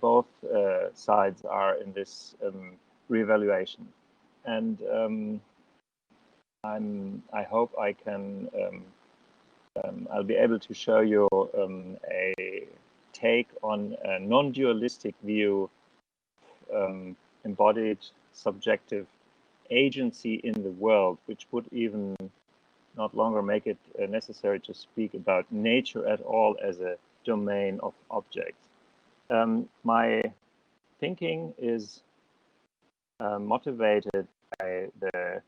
both sides are in this reevaluation, and I hope I can. I'll be able to show you a take on a non-dualistic view, embodied subjective agency in the world, which would even not longer make it necessary to speak about nature at all as a domain of objects. My thinking is motivated by the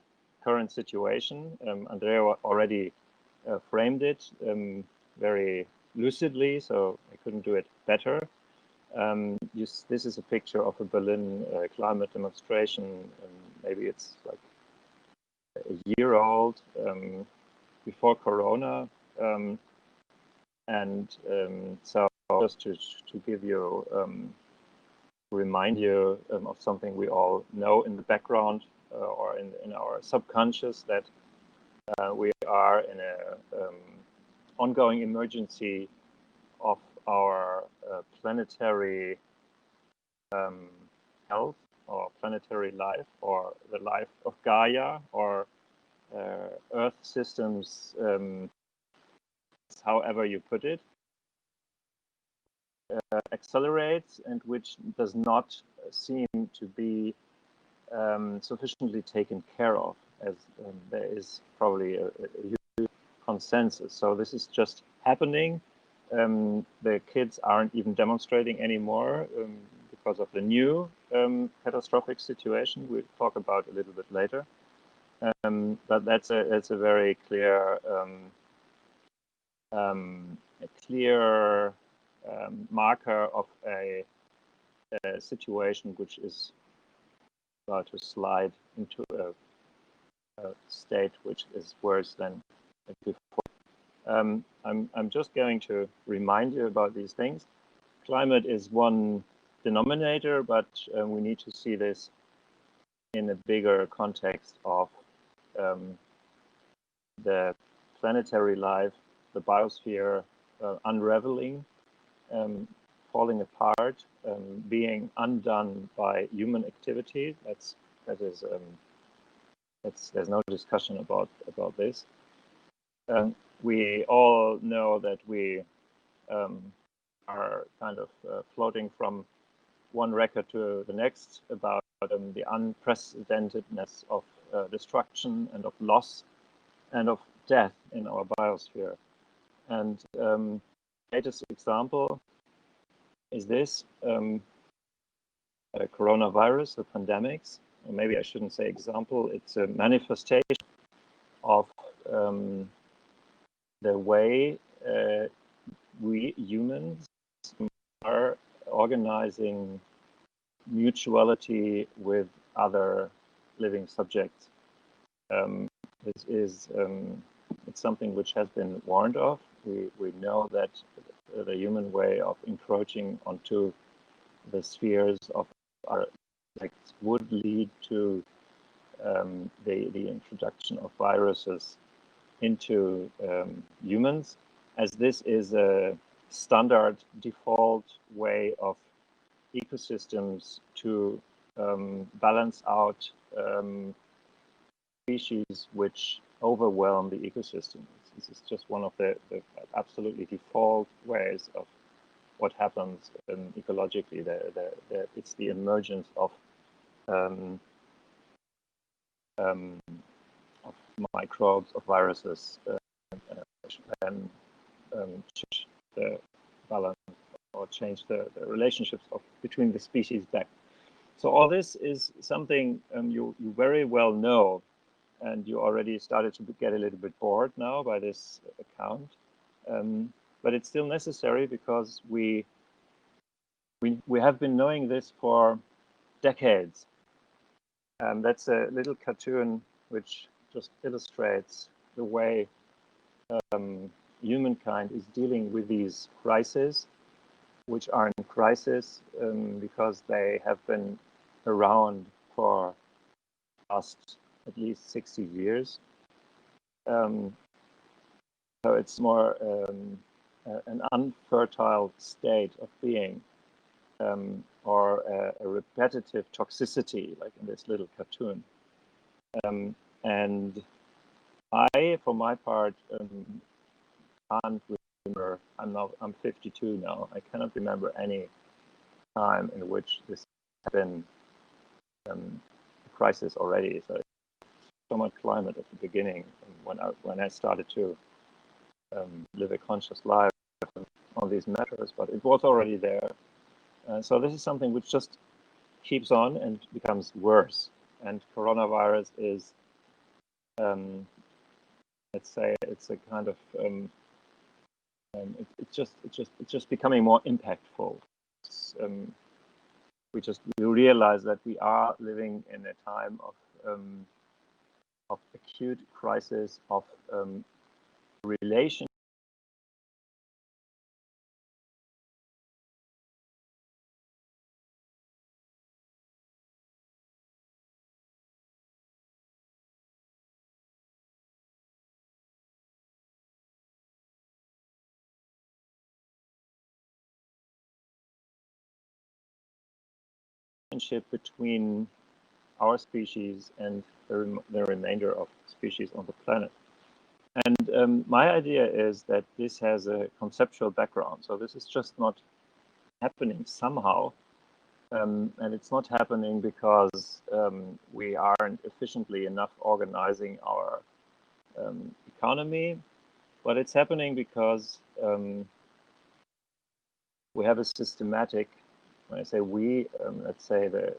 current situation. Andrea already framed it very lucidly, so I couldn't do it better. This is a picture of a Berlin climate demonstration. Maybe it's like a year old, before Corona. So just to give you, remind you of something we all know in the background or in our subconscious, that we are in a ongoing emergency of our planetary health, or planetary life, or the life of Gaia, or Earth systems, however you put it, accelerates, and which does not seem to be sufficiently taken care of, as there is probably a huge consensus. So this is just happening. The kids aren't even demonstrating anymore because of the new catastrophic situation we'll talk about a little bit later. But that's a very clear marker of a situation which is about to slide into a state which is worse than before. I'm just going to remind you about these things. Climate is one denominator, but we need to see this in a bigger context of the planetary life, the biosphere unraveling, falling apart, being undone by human activity. There's no discussion about this. We all know that we are kind of floating from one record to the next about the unprecedentedness of destruction and of loss and of death in our biosphere. And the latest example is this coronavirus, the pandemics. Or maybe I shouldn't say example, it's a manifestation of the way we humans are organizing mutuality with other living subjects. This is it's something which has been warned of. We know that the human way of encroaching onto the spheres of our subjects would lead to the introduction of viruses into humans, as this is a standard default way of ecosystems to balance out species which overwhelm the ecosystem. This is just one of the absolutely default ways of what happens ecologically. It's the emergence of microbes, of viruses, and change the balance or change the relationships between the species back. So all this is something you very well know, and you already started to get a little bit bored now by this account. But it's still necessary because we have been knowing this for decades. That's a little cartoon which just illustrates the way humankind is dealing with these crises, which are in crisis because they have been around for the last at least 60 years. So it's more an unfertile state of being. or a repetitive toxicity, like in this little cartoon. And I, for my part, can't remember. I'm 52 now. I cannot remember any time in which this has been a crisis already. So much climate at the beginning when I started to live a conscious life on these matters, but it was already there. So this is something which just keeps on and becomes worse. And coronavirus is, let's say, it's a kind of it's just becoming more impactful. We realize that we are living in a time of acute crisis of relation. Between our species and the remainder of species on the planet. And my idea is that this has a conceptual background. So this is just not happening somehow. And it's not happening because we aren't efficiently enough organizing our economy, but it's happening because we have a systematic, when I say we, let's say the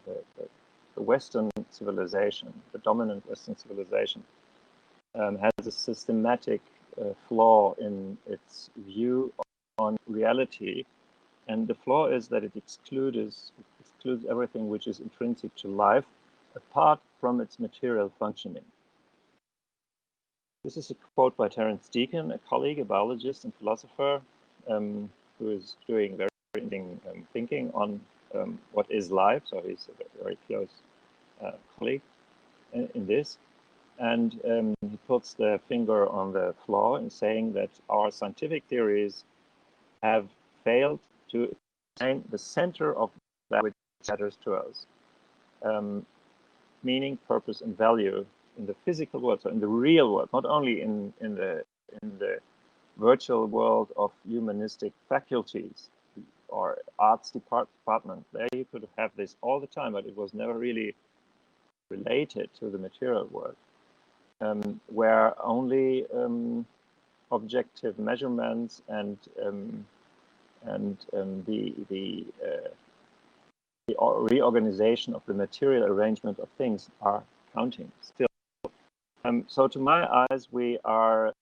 Western civilization, the dominant Western civilization, has a systematic flaw in its view on reality. And the flaw is that it excludes everything which is intrinsic to life, apart from its material functioning. This is a quote by Terence Deacon, a colleague, a biologist and philosopher, who is doing very interesting thinking on what is life. So he's a very close colleague in this. And he puts the finger on the flaw in saying that our scientific theories have failed to explain the center of that which matters to us, meaning, purpose, and value in the physical world, so in the real world, not only in the virtual world of humanistic faculties or arts department. There you could have this all the time, but it was never really related to the material world, where only objective measurements and the reorganization of the material arrangement of things are counting still. So to my eyes, we are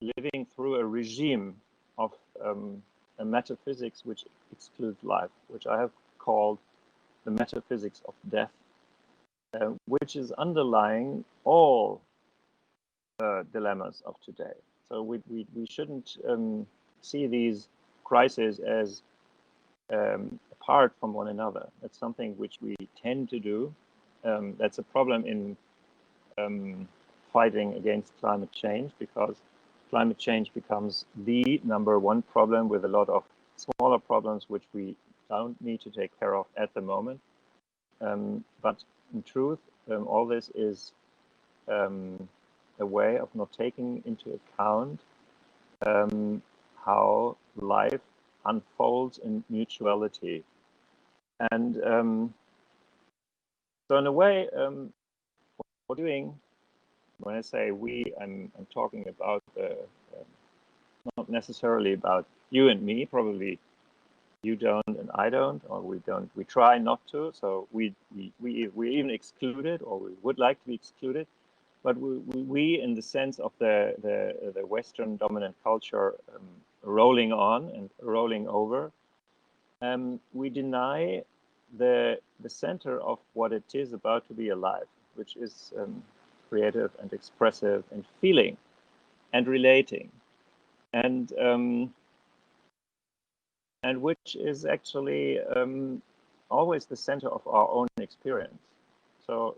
living through a regime of a metaphysics which excludes life, which I have called the metaphysics of death, which is underlying all dilemmas of today. So we shouldn't see these crises as apart from one another. That's something which we tend to do. That's a problem in fighting against climate change, because climate change becomes the number one problem with a lot of smaller problems which we don't need to take care of at the moment. But in truth, all this is a way of not taking into account how life unfolds in mutuality. And so in a way, what we're doing, when I say we, I'm talking about not necessarily about you and me. Probably you don't and I don't, or we don't. We try not to. So we even excluded, or we would like to be excluded. But we in the sense of the Western dominant culture rolling on and rolling over, we deny the center of what it is about to be alive, which is creative and expressive and feeling and relating, and which is actually always the center of our own experience. So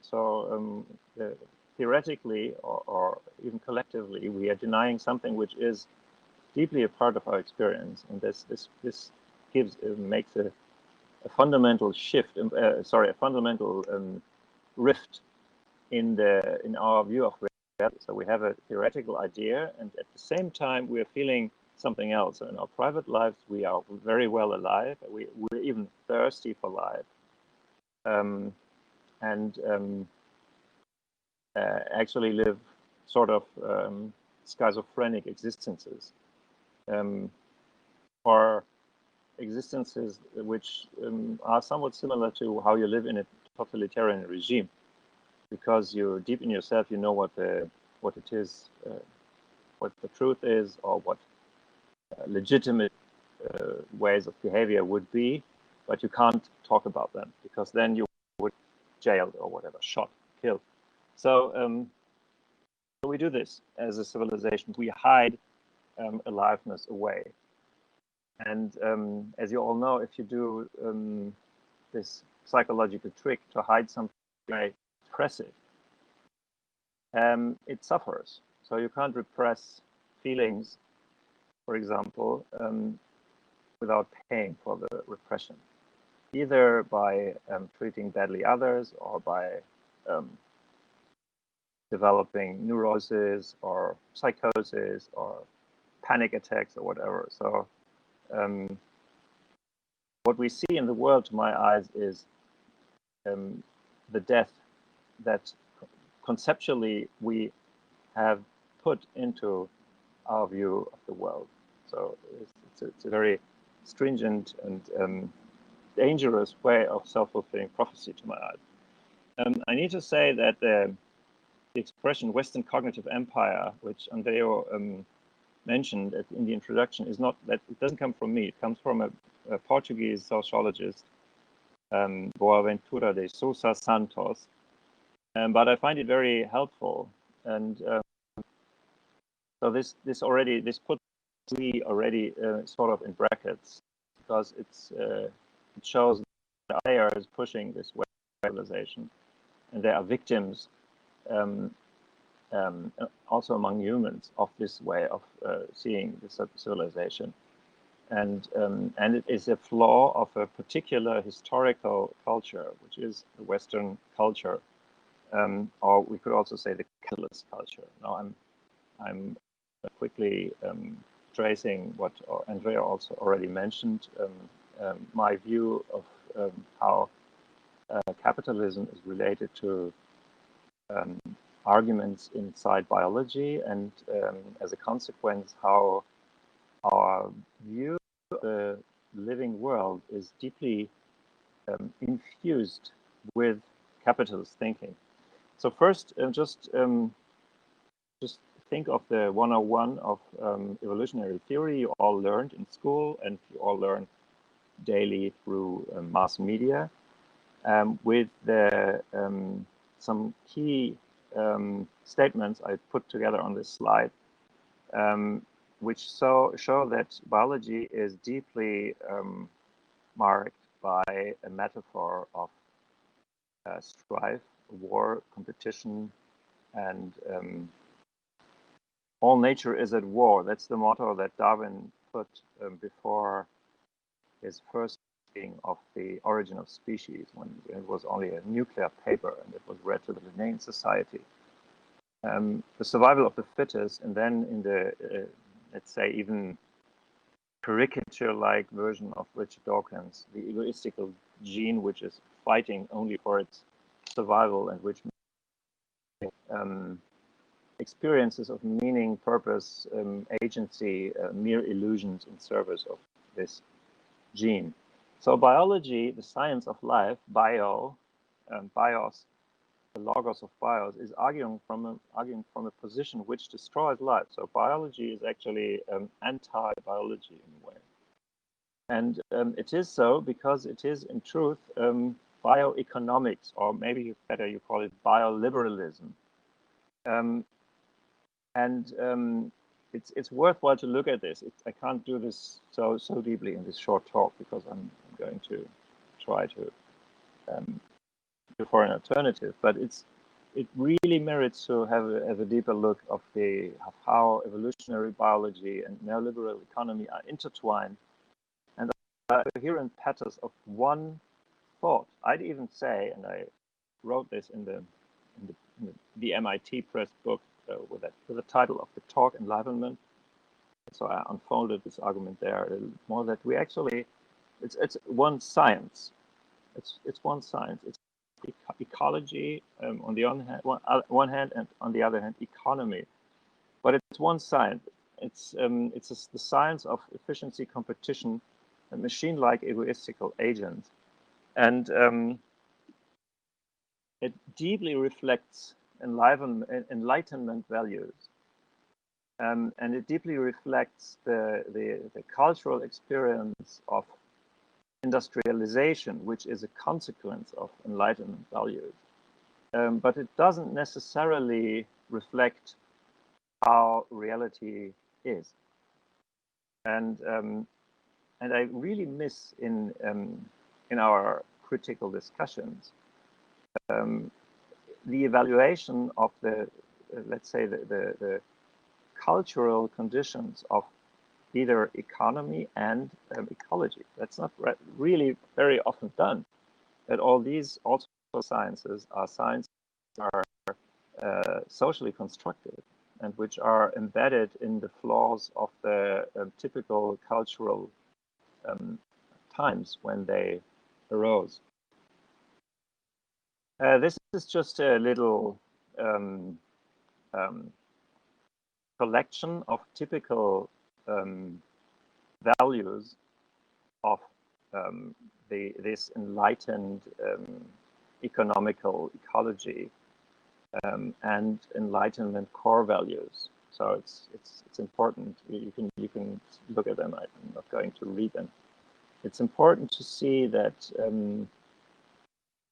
theoretically or even collectively, we are denying something which is deeply a part of our experience, and this gives makes a fundamental shift, a fundamental rift in our view of reality. So we have a theoretical idea, and at the same time we are feeling something else. So in our private lives, we are very well alive. We're even thirsty for life, and actually live sort of schizophrenic existences, or existences which are somewhat similar to how you live in a totalitarian regime, because you deep in yourself you know what it is, what the truth is, or what legitimate ways of behavior would be, but you can't talk about them because then you would jailed or whatever, shot, killed. So we do this as a civilization. We hide aliveness away. And as you all know, if you do this psychological trick to hide something very oppressive, it suffers. So you can't repress feelings, for example, without paying for the repression, either by treating badly others or by developing neurosis or psychosis or panic attacks or whatever. So what we see in the world, to my eyes, is the death that conceptually we have put into our view of the world. So it's a very stringent and dangerous way of self-fulfilling prophecy, to my eyes. I need to say that the expression Western cognitive empire, which Andreas mentioned in the introduction, is not that, it doesn't come from me. It comes from a Portuguese sociologist, Boaventura de Sousa Santos, but I find it very helpful. And so this puts me already sort of in brackets, because it shows that they are pushing this way of civilization, and they are victims also among humans of this way of seeing the civilization. And it is a flaw of a particular historical culture, which is the Western culture, or we could also say the capitalist culture. Now I'm quickly tracing what Andrea also already mentioned, my view of how capitalism is related to arguments inside biology, and as a consequence, how our view of the living world is deeply infused with capitalist thinking. So first, just think of the 101 of evolutionary theory you all learned in school, and you all learn daily through mass media, with the some key statements I put together on this slide, which show that biology is deeply marked by a metaphor of strife, war, competition, and all nature is at war. That's the motto that Darwin put before his first reading of the Origin of Species, when it was only a nuclear paper and it was read to the Linnaean Society. The survival of the fittest, and then in the, let's say, even caricature-like version of Richard Dawkins, the egoistical gene which is fighting only for its survival, and which experiences of meaning, purpose, agency, mere illusions in service of this gene. So biology, the science of life, bios, the logos of bios, is arguing from a position which destroys life. So biology is actually anti-biology in a way, and it is so because it is in truth bioeconomics, or maybe better you call it bioliberalism. It's worthwhile to look at this. I can't do this so deeply in this short talk, because I'm going to try to look for an alternative. But it really merits to have a deeper look of how evolutionary biology and neoliberal economy are intertwined, and coherent patterns of one thought. I'd even say, and I wrote this in the MIT Press book with the title of The Talk Enlivenment. So I unfolded this argument there more, that we actually, it's one science. It's one science. It's ecology on the one hand, and on the other hand, economy. But it's one science. It's the science of efficiency, competition, and machine-like egoistical agents, and it deeply reflects enlightenment values, and it deeply reflects the cultural experience of industrialization, which is a consequence of enlightenment values. But it doesn't necessarily reflect how reality is. And I really miss in our critical discussions the evaluation of let's say the cultural conditions of either economy and ecology. That's not really very often done. That all these also sciences are socially constructed, and which are embedded in the flaws of the typical cultural times when they arose. This is just a little collection of typical values of this enlightened economical ecology and enlightenment core values. So it's important. You can look at them. I'm not going to read them. It's important to see that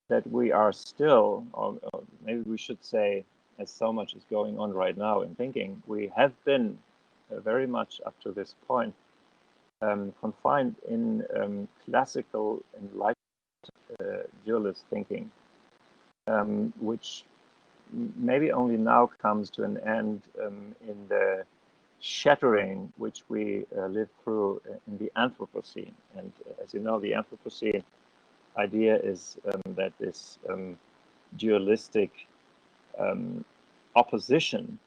that we are still, or maybe we should say, as so much is going on right now in thinking, we have been very much up to this point confined in classical enlightened dualist thinking, which maybe only now comes to an end in the shattering which we lived through in the Anthropocene. And as you know, the Anthropocene idea is that this dualistic opposition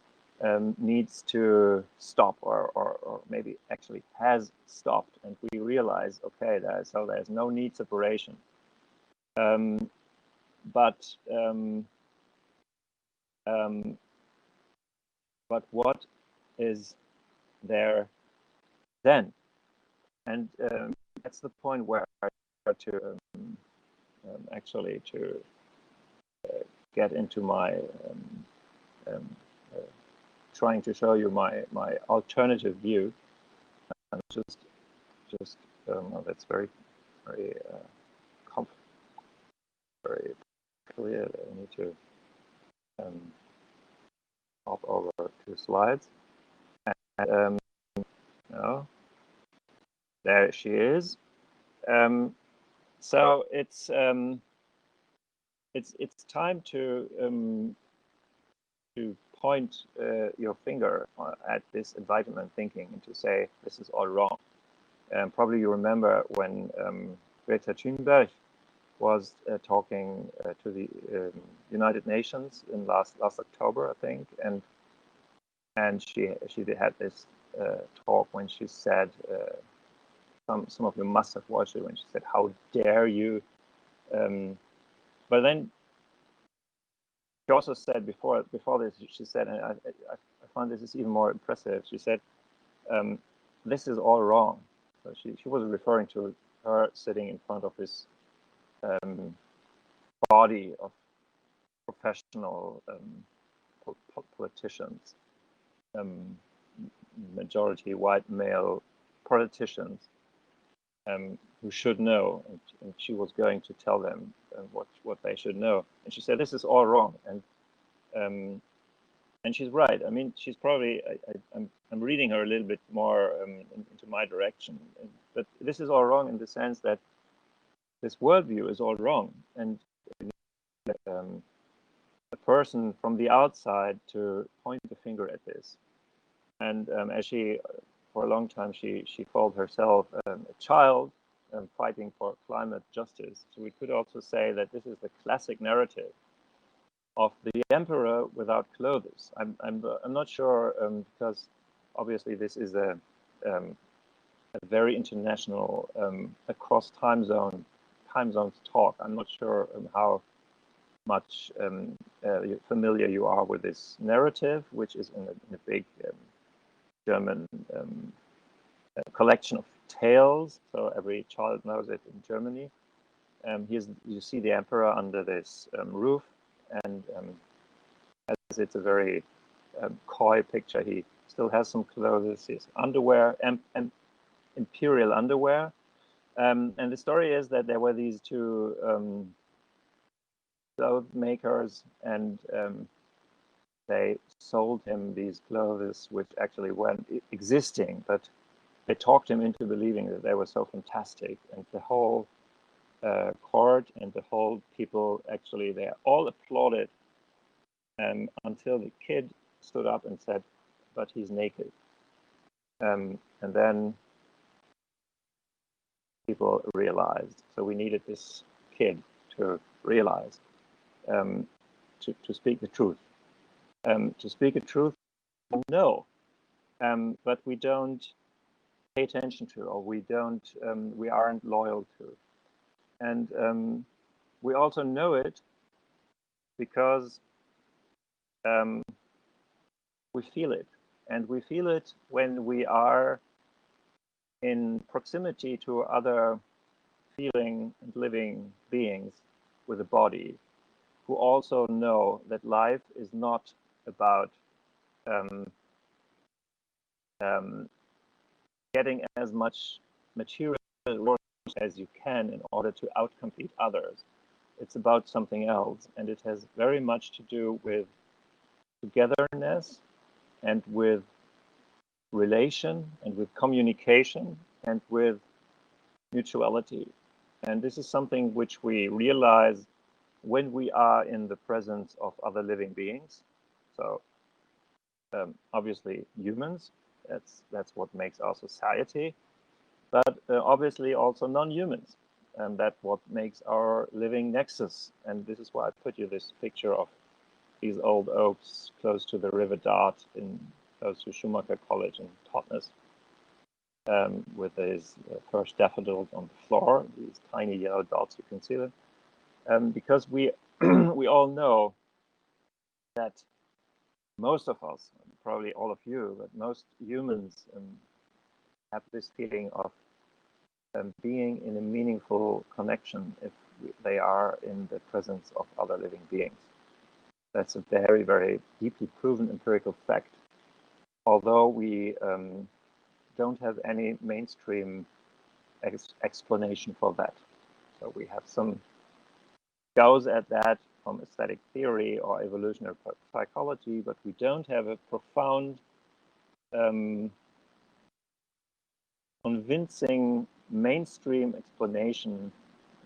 needs to stop, or maybe actually has stopped, and we realize, okay, there's no need separation. But what is there then? And that's the point where I try to actually to get into my trying to show you my alternative view. And just well, that's very very clear. I need to hop over 2 slides. And no, there she is. So it's time to point your finger at this enlightenment thinking and to say this is all wrong. Probably you remember when Greta Thunberg was talking to the United Nations in last October, I think, and she had this talk when she said, some of you must have watched it, when she said, "How dare you?" But then she also said before this, she said, and I find this is even more impressive. She said, "This is all wrong." So she was referring to her sitting in front of this body of professional politicians, majority white male politicians, who should know, and she was going to tell them what they should know. And she said, "This is all wrong," and she's right. I mean, she's probably, I'm reading her a little bit more into my direction, but this is all wrong in the sense that this worldview is all wrong, and a person from the outside to point the finger at this. And as she, for a long time, she called herself a child fighting for climate justice. So we could also say that this is the classic narrative of the emperor without clothes. I'm not sure, because obviously this is a very international, across time zones talk. I'm not sure how much familiar you are with this narrative, which is in a big German collection of tales. So every child knows it in Germany. You see the emperor under this roof, and as it's a very coy picture, he still has some clothes, his underwear, and imperial underwear. And the story is that there were these two clothes makers, and they sold him these clothes which actually weren't existing, but they talked him into believing that they were so fantastic. And the whole court and the whole people, actually, they all applauded until the kid stood up and said, but he's naked. And then people realized. So we needed this kid to realize, to speak the truth. To speak the truth, no, but we don't pay attention to, or we aren't loyal to. And we also know it because we feel it. And we feel it when we are in proximity to other feeling and living beings with a body, who also know that life is not about getting as much material as you can in order to outcompete others. It's about something else, and it has very much to do with togetherness and with relation and with communication and with mutuality. And this is something which we realize when we are in the presence of other living beings. So obviously humans, that's what makes our society, but obviously also non-humans, and that's what makes our living nexus. And this is why I put you this picture of these old oaks close to the River Dart, close to Schumacher College in Totnes, with his first daffodils on the floor, these tiny yellow dots, you can see them, because we we all know that most of us, probably all of you, but most humans have this feeling of being in a meaningful connection if they are in the presence of other living beings. That's a very, very deeply proven empirical fact, although we don't have any mainstream explanation for that. So we have some goes at that from aesthetic theory or evolutionary psychology, but we don't have a profound, convincing mainstream explanation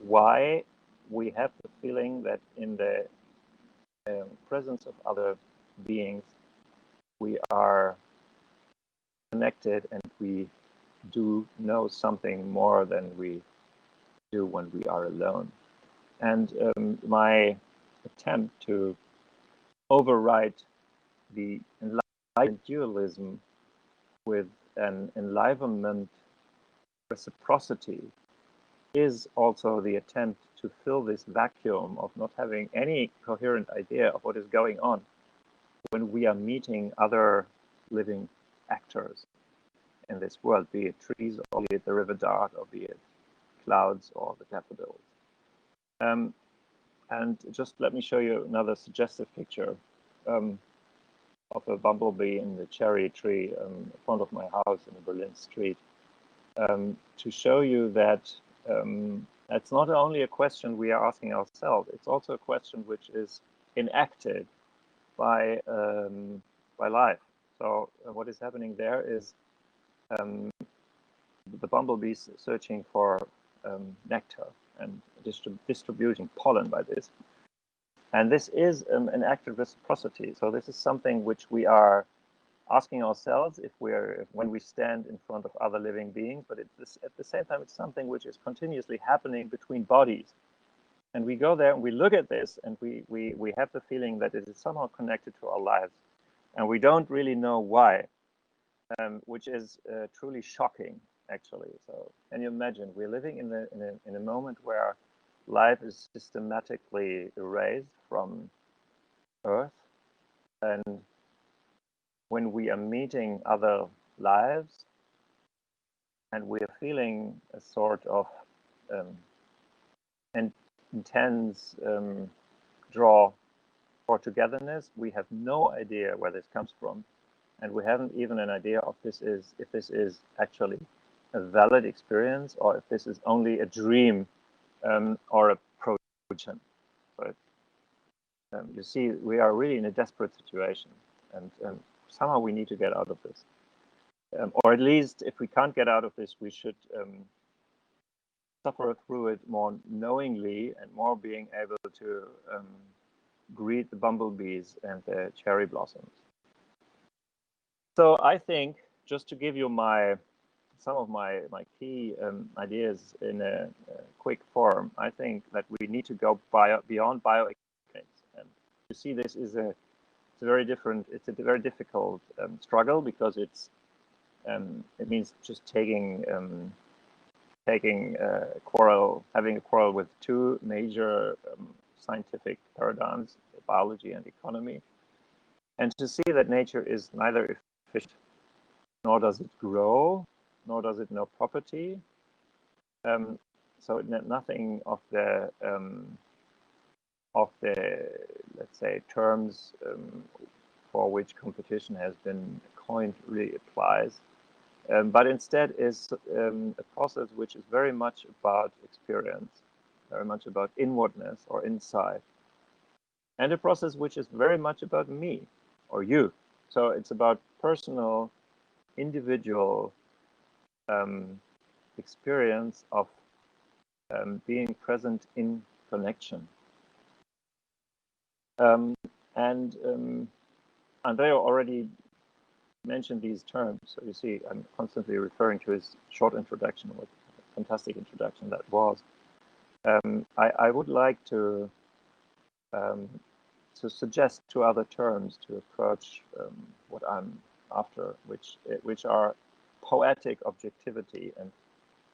why we have the feeling that in the presence of other beings we are connected and we do know something more than we do when we are alone. And my attempt to override the enlightenment dualism with an enlightenment reciprocity is also the attempt to fill this vacuum of not having any coherent idea of what is going on when we are meeting other living actors in this world, be it trees, or be it the River Dart, or be it clouds, or the daffodils. And just let me show you another suggestive picture of a bumblebee in the cherry tree in front of my house in a Berlin street, to show you that it's not only a question we are asking ourselves, it's also a question which is enacted by life. So what is happening there is the bumblebees searching for nectar and distributing pollen by this. And this is an act of reciprocity. So this is something which we are asking ourselves if when we stand in front of other living beings, but at the same time, it's something which is continuously happening between bodies. And we go there and we look at this, and we have the feeling that it is somehow connected to our lives, and we don't really know why, which is truly shocking, actually. So can you imagine? We're living in a moment where life is systematically erased from Earth, and when we are meeting other lives, and we are feeling a sort of intense draw for togetherness, we have no idea where this comes from, and we haven't even an idea of if this is actually a valid experience, or if this is only a dream or a projection. But you see, we are really in a desperate situation, and somehow we need to get out of this. Or at least, if we can't get out of this, we should suffer through it more knowingly, and more being able to greet the bumblebees and the cherry blossoms. So I think, just to give you some of my key ideas in a quick form, I think that we need to go beyond bioeconomics. And you see, this is a very difficult struggle, because it means just having a quarrel with two major scientific paradigms, biology and economy, and to see that nature is neither efficient, nor does it grow, nor does it know property. So nothing of the let's say terms for which competition has been coined really applies, but instead is a process which is very much about experience, very much about inwardness or insight, and a process which is very much about me or you. So it's about personal, individual experience of being present in connection. And Andrea already mentioned these terms. So you see, I'm constantly referring to his short introduction, what a fantastic introduction that was. I would like to suggest two other terms to approach what I'm after, which are poetic objectivity and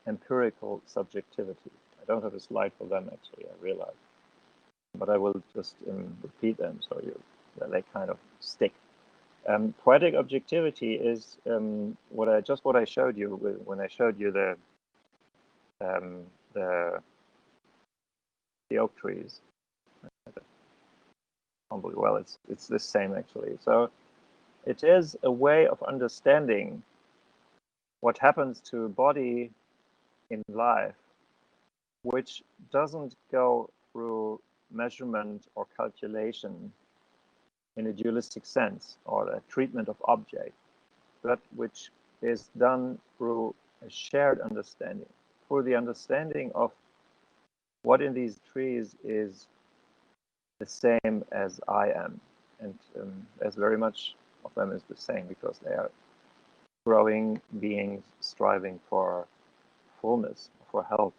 empirical subjectivity. I don't have a slide for them, actually, I realize, but I will just repeat them so they kind of stick. Poetic objectivity is what I showed you when I showed you the oak trees. Well, it's the same, actually. So it is a way of understanding what happens to a body in life, which doesn't go through measurement or calculation in a dualistic sense, or a treatment of object, but which is done through a shared understanding, through the understanding of what in these trees is the same as I am, and as very much of them is the same, because they are growing beings striving for fullness, for health.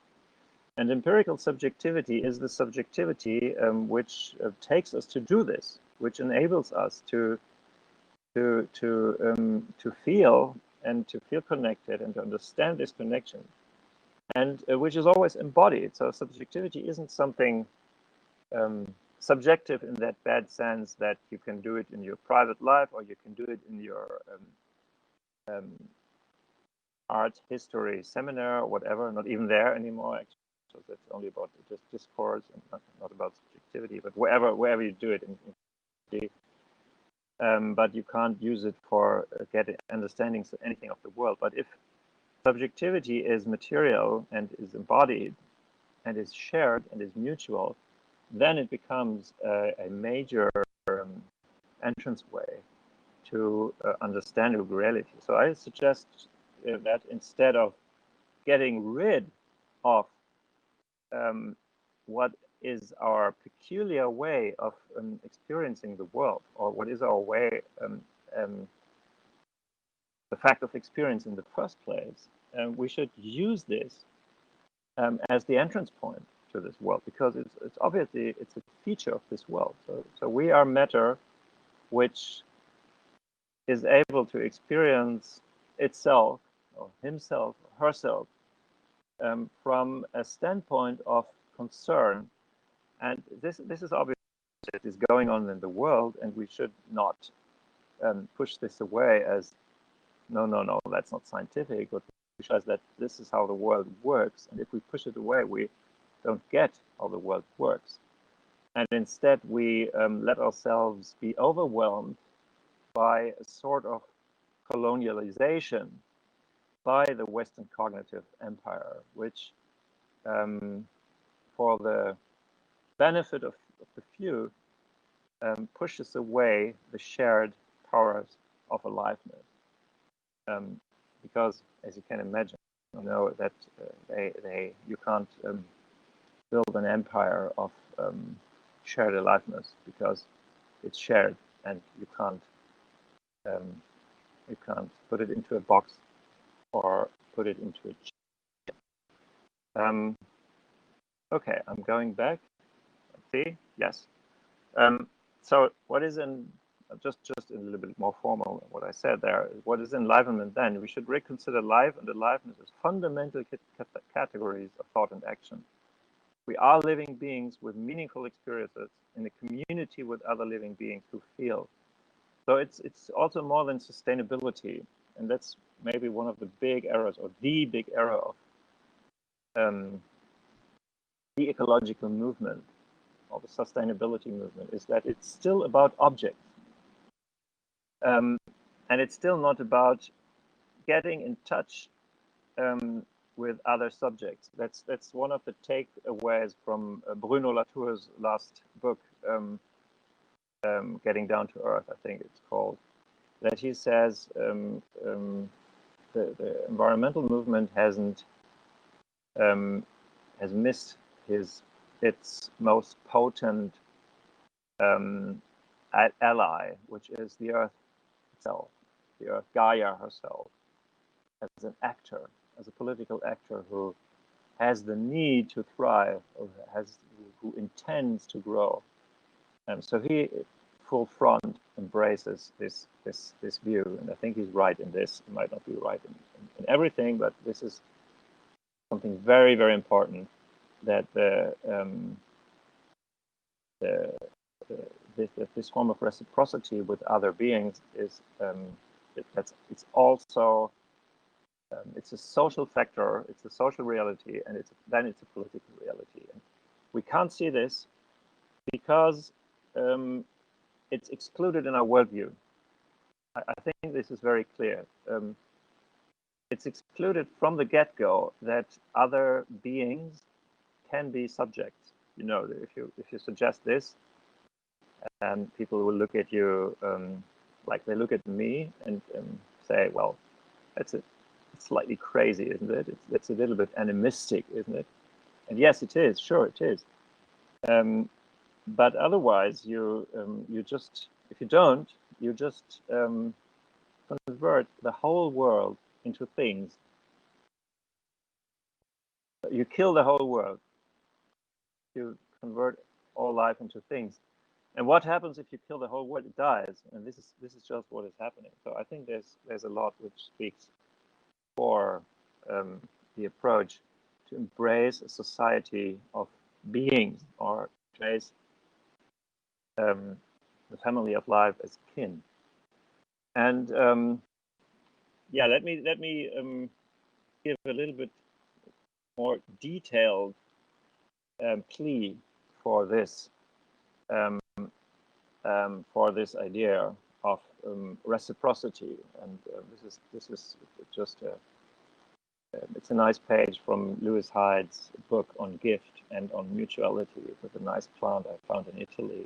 And empirical subjectivity is the subjectivity which takes us to do this, which enables us to feel and to feel connected and to understand this connection, and which is always embodied. So subjectivity isn't something subjective in that bad sense that you can do it in your private life, or you can do it in your art history seminar or whatever. Not even there anymore, actually. So that's only about just discourse and not about subjectivity, but wherever you do it but you can't use it for getting understandings of anything of the world. But if subjectivity is material and is embodied and is shared and is mutual, then it becomes a major entranceway to understanding reality. So I suggest that instead of getting rid of what is our peculiar way of experiencing the world, or what is our way the fact of experience in the first place, we should use this as the entrance point to this world, because it's obviously it's a feature of this world. So we are matter which is able to experience itself or himself or herself from a standpoint of concern, and this is obviously it is going on in the world, and we should not push this away as no, that's not scientific, but we realize that this is how the world works, and if we push it away, we don't get how the world works, and instead we let ourselves be overwhelmed by a sort of colonialization by the Western cognitive empire, which for the benefit of the few pushes away the shared powers of aliveness. Because, as you can imagine, you know that you can't build an empire of shared aliveness, because it's shared, and you can't put it into a box or put it into a chip. Okay, I'm going back. Let's see. Yes. So what is in just a little bit more formal what I said there? What is enlivenment then? We should reconsider life and aliveness as fundamental categories of thought and action. We are living beings with meaningful experiences in a community with other living beings who feel. So it's also more than sustainability, and that's maybe one of the big errors, or the big error of the ecological movement or the sustainability movement, is that it's still about objects, and it's still not about getting in touch with other subjects. That's one of the takeaways from Bruno Latour's last book, Getting Down to Earth, I think it's called, that he says the environmental movement has missed its most potent ally, which is the Earth itself, the Earth Gaia herself, as an actor, as a political actor who has the need to thrive, or who intends to grow. And so he full front embraces this view, and I think he's right in this. He might not be right in everything, but this is something very, very important, that this form of reciprocity with other beings is it's also it's a social factor, it's a social reality, and then it's a political reality. And we can't see this because it's excluded in our worldview. I think this is very clear. It's excluded from the get-go that other beings can be subjects. You know, if you suggest this, people will look at you like they look at me and say, "Well, it's slightly crazy, isn't it? It's a little bit animistic, isn't it?" And yes, it is. Sure, it is. But otherwise, you just, if you don't, you just convert the whole world into things. You kill the whole world. You convert all life into things. And what happens if you kill the whole world? It dies. And this is just what is happening. So I think there's a lot which speaks for the approach to embrace a society of beings, or embrace the family of life as kin. And yeah, let me give a little bit more detailed plea for this idea of reciprocity. And this is just it's a nice page from Lewis Hyde's book on gift and on mutuality, with a nice plant I found in Italy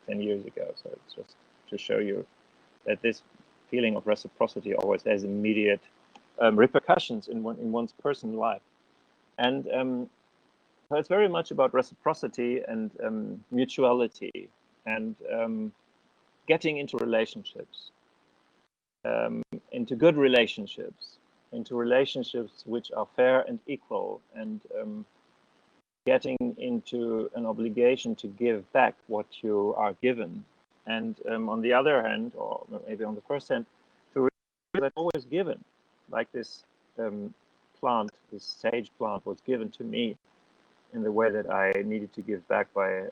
10 years ago. So it's just to show you that this feeling of reciprocity always has immediate repercussions in one's personal life. And so it's very much about reciprocity and mutuality, and getting into relationships. into good relationships, into relationships which are fair and equal, and getting into an obligation to give back what you are given. And on the other hand, or maybe on the first hand, to realize that always given, like this plant, this sage plant was given to me in the way that I needed to give back by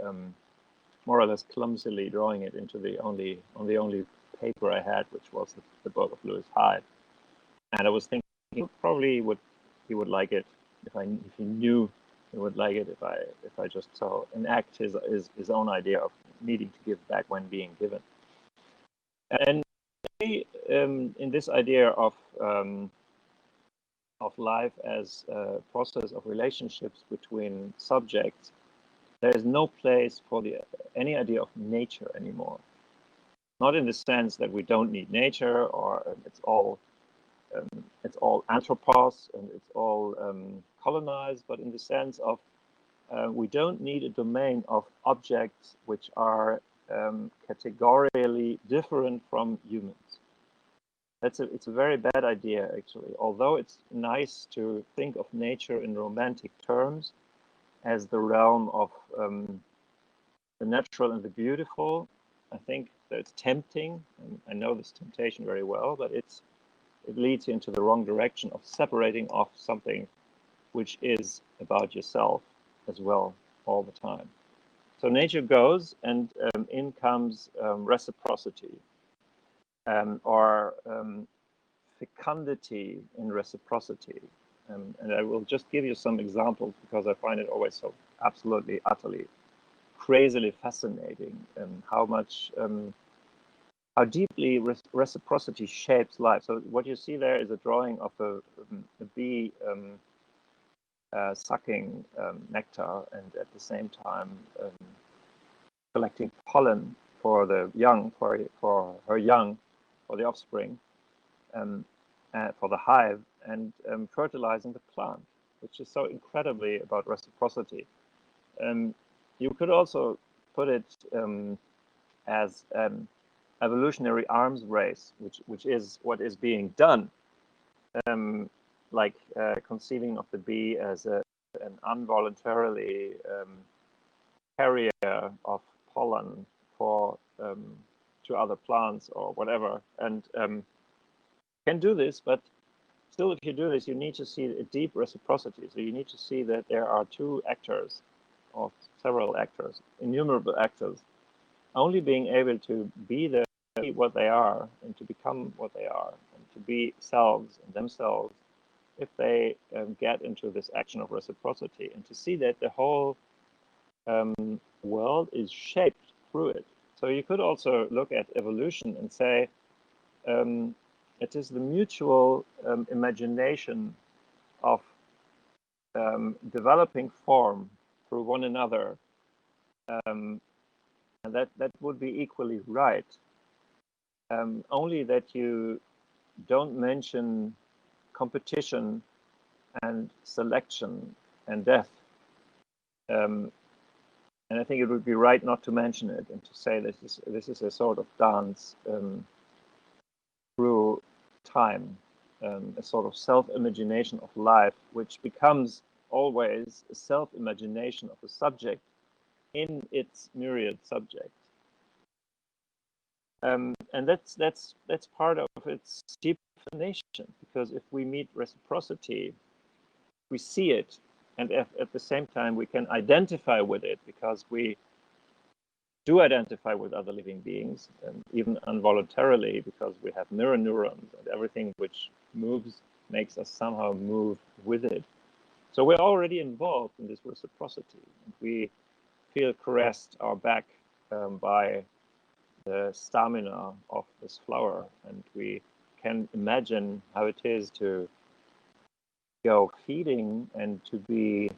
more or less clumsily drawing it into the only paper I had, which was the book of Lewis Hyde. And I was thinking probably he would like it if he knew he would like it if I just saw enact his own idea of needing to give back when being given. And in this idea of life as a process of relationships between subjects, there is no place for any idea of nature anymore. Not in the sense that we don't need nature, or it's all anthropos and it's all colonized, but in the sense of we don't need a domain of objects which are categorically different from humans. It's a very bad idea, actually. Although it's nice to think of nature in romantic terms as the realm of the natural and the beautiful, I think that it's tempting, and I know this temptation very well, but it leads you into the wrong direction of separating off something which is about yourself as well all the time. So nature goes, and in comes reciprocity, or fecundity in reciprocity. And I will just give you some examples because I find it always so absolutely, utterly, crazily fascinating, how deeply reciprocity shapes life. So what you see there is a drawing of a bee sucking nectar and at the same time collecting pollen for the young, for her young, for the offspring, for the hive, and fertilizing the plant, which is so incredibly about reciprocity. You could also put it as an evolutionary arms race, which is what is being done, like conceiving of the bee as an involuntarily carrier of pollen to other plants or whatever, and can do this, but still, if you do this, you need to see a deep reciprocity. So you need to see that there are two actors, or several actors, innumerable actors, only being able to be what they are and to become what they are and to be selves and themselves if they get into this action of reciprocity, and to see that the whole world is shaped through it. So you could also look at evolution and say it is the mutual imagination of developing form through one another, and that would be equally right. Only that you don't mention competition and selection and death. And I think it would be right not to mention it and to say this is a sort of dance through time, a sort of self-imagination of life, which becomes always a self-imagination of the subject in its myriad subjects. And that's part of its deep definition, because if we meet reciprocity, we see it, and at the same time we can identify with it, because we do identify with other living beings, and even involuntarily, because we have mirror neurons, and everything which moves makes us somehow move with it. So we're already involved in this reciprocity, and we feel caressed our back by the stamina of this flower, and we can imagine how it is to go feeding and to be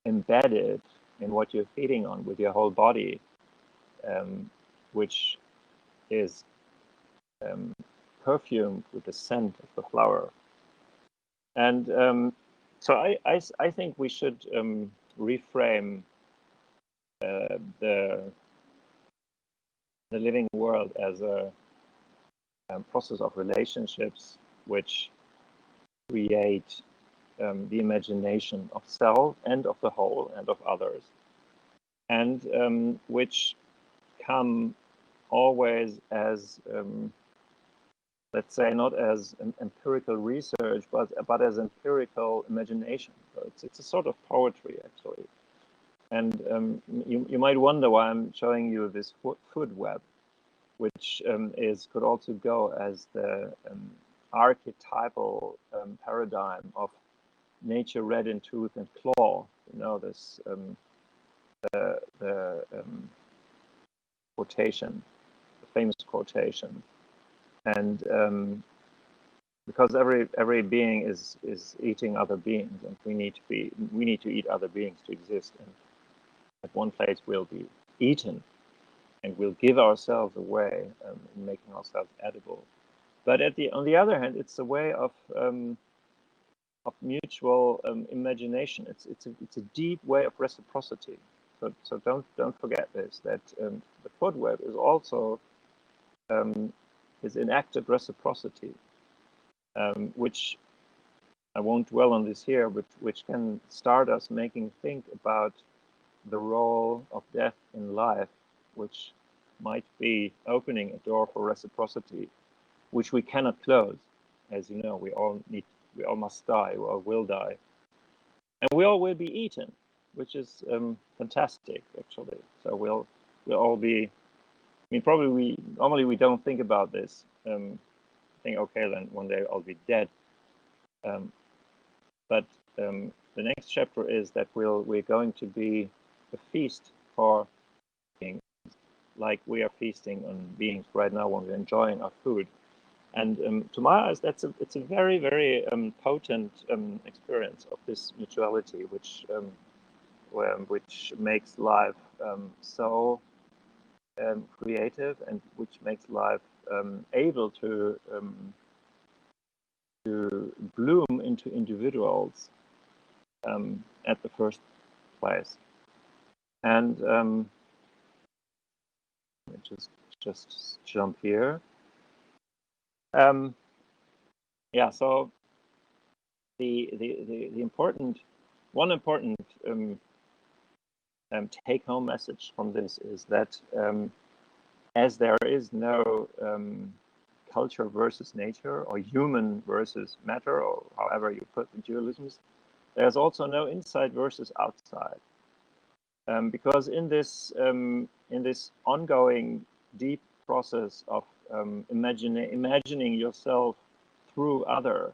embedded in what you're feeding on with your whole body, which is perfumed with the scent of the flower. And so I think we should reframe the living world as a process of relationships which create the imagination of self and of the whole and of others, and which come always as, let's say, not as an empirical research, but as empirical imagination. So it's a sort of poetry, actually. And you might wonder why I'm showing you this food web, which could also go as the archetypal paradigm of nature red in tooth and claw. You know, this the quotation, the famous quotation, and because every being is eating other beings, and we need to eat other beings to exist. And at one place we'll be eaten, and we'll give ourselves away in making ourselves edible. But on the other hand, it's a way of mutual imagination. It's a deep way of reciprocity. So don't forget this, that the food web is also is enacted reciprocity, which I won't dwell on this here, but which can start us think about the role of death in life, which might be opening a door for reciprocity, which we cannot close. As you know, we all must die, we all will die, and we all will be eaten, which is fantastic, actually. So we'll all be. I mean, probably normally we don't think about this. Think, okay, then one day I'll be dead. But the next chapter is that we're going to be a feast for beings, like we are feasting on beings right now when we're enjoying our food. And to my eyes, it's a very, very potent experience of this mutuality, which makes life so creative, and which makes life able to bloom into individuals at the first place. And let me just jump here. Yeah, so the important take-home message from this is that as there is no culture versus nature, or human versus matter, or however you put the dualisms, there's also no inside versus outside, because in this ongoing deep process of imagining yourself through other,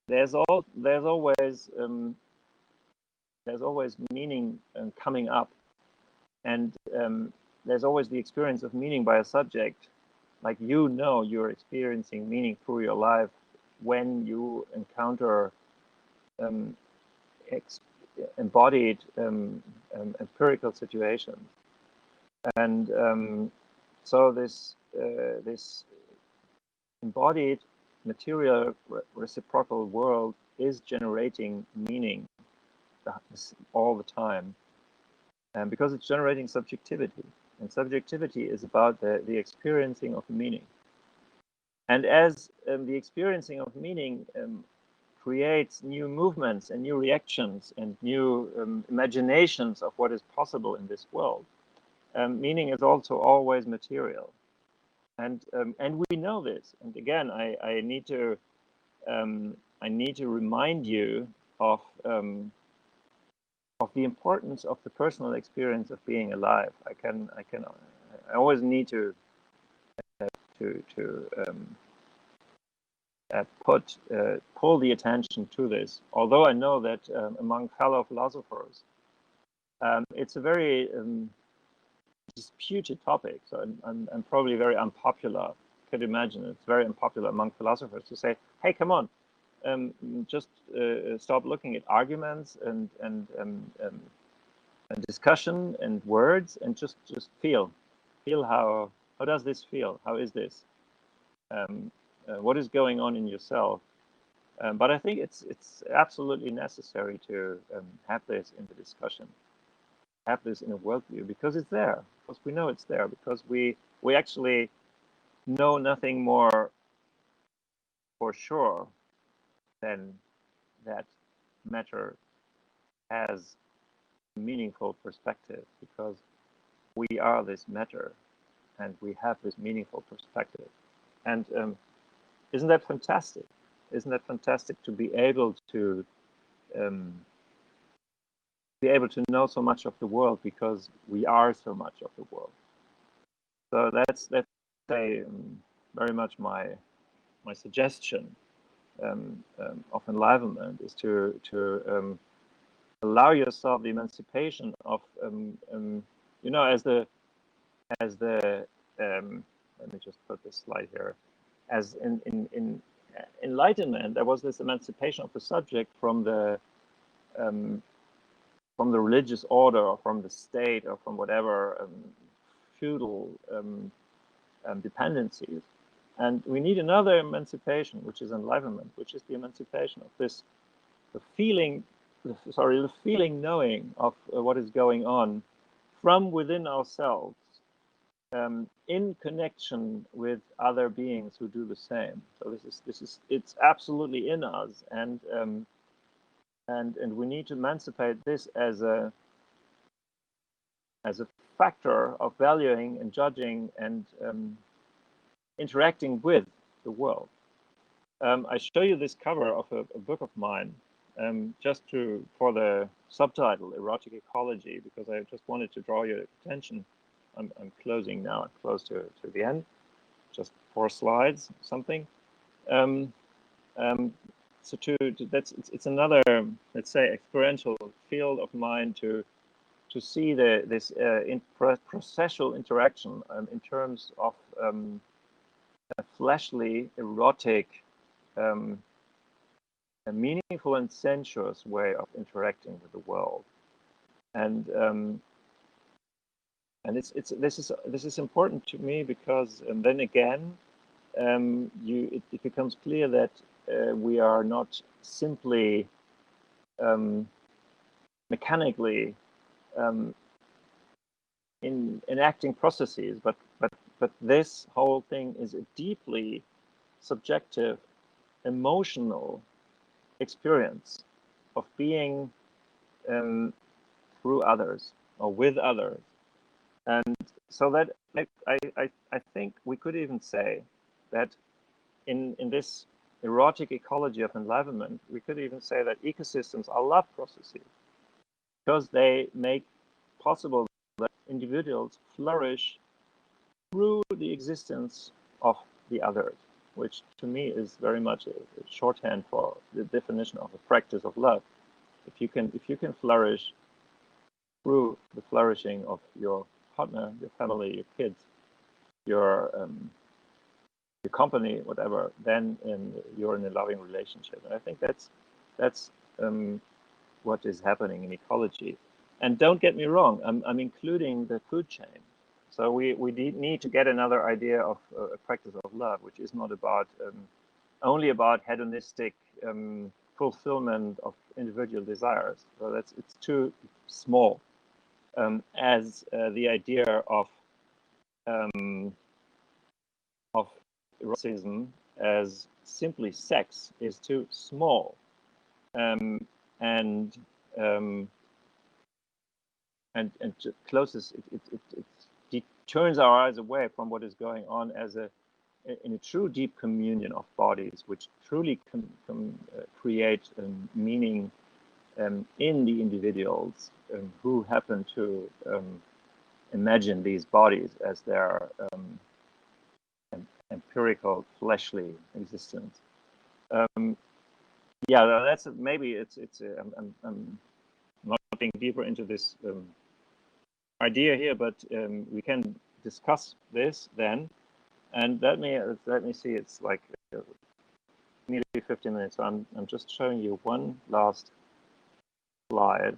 there's always meaning coming up, and there's always the experience of meaning by a subject. Like, you're experiencing meaning through your life when you encounter embodied empirical situations, and so this embodied material reciprocal world is generating meaning all the time, and because it's generating subjectivity, and subjectivity is about the experiencing of meaning. And as the experiencing of meaning creates new movements and new reactions and new imaginations of what is possible in this world, meaning is also always material. And we know this. And again, I need to remind you of the importance of the personal experience of being alive. I always need to pull the attention to this. Although I know that among fellow philosophers, it's a very disputed topic. So I'm probably very unpopular. Could imagine it's very unpopular among philosophers to say, "Hey, come on, just stop looking at arguments and discussion and words, and just feel how does this feel? How is this? What is going on in yourself?" But I think it's absolutely necessary to have this in the discussion. have this in a worldview because it's there, because we know it's there, because we actually know nothing more for sure than that matter has a meaningful perspective, because we are this matter and we have this meaningful perspective. And isn't that fantastic? Isn't that fantastic to be able to know so much of the world because we are so much of the world? So that's a, very much my suggestion of enlightenment, is to allow yourself the emancipation of as the let me just put this slide here, as in enlightenment there was this emancipation of the subject from the religious order or from the state or from whatever feudal dependencies. And we need another emancipation, which is enlightenment, which is the emancipation of this, the feeling knowing of what is going on from within ourselves, in connection with other beings who do the same. So it's absolutely in us, and we need to emancipate this as a factor of valuing and judging and interacting with the world. I show you this cover of a book of mine, just for the subtitle Erotic Ecology, because I just wanted to draw your attention. I'm closing now. I'm close to the end. Just 4 slides, something. So it's another, let's say, experiential field of mine to see this processual interaction in terms of a fleshly, erotic, a meaningful and sensuous way of interacting with the world, and this is important to me because then again, it becomes clear that we are not simply mechanically in enacting processes, but this whole thing is a deeply subjective, emotional experience of being through others or with others. And so that I think we could even say that in this erotic ecology of enlivenment, we could even say that ecosystems are love processes, because they make possible that individuals flourish through the existence of the others, which to me is very much a shorthand for the definition of a practice of love. If you can flourish through the flourishing of your partner, your family, your kids, your company, whatever, then you're in a loving relationship. And I think that's what is happening in ecology. And don't get me wrong, I'm including the food chain. So we need to get another idea of a practice of love, which is not about only about hedonistic fulfillment of individual desires. So it's too small. As the idea of eroticism as simply sex is too small, and closes it turns our eyes away from what is going on in a true deep communion of bodies, which truly create meaning in the individuals who happen to imagine these bodies as their empirical fleshly existence. Yeah, that's maybe I'm not getting deeper into this idea here, but we can discuss this then. And let me see. It's like nearly 15 minutes. So I'm just showing you one last slide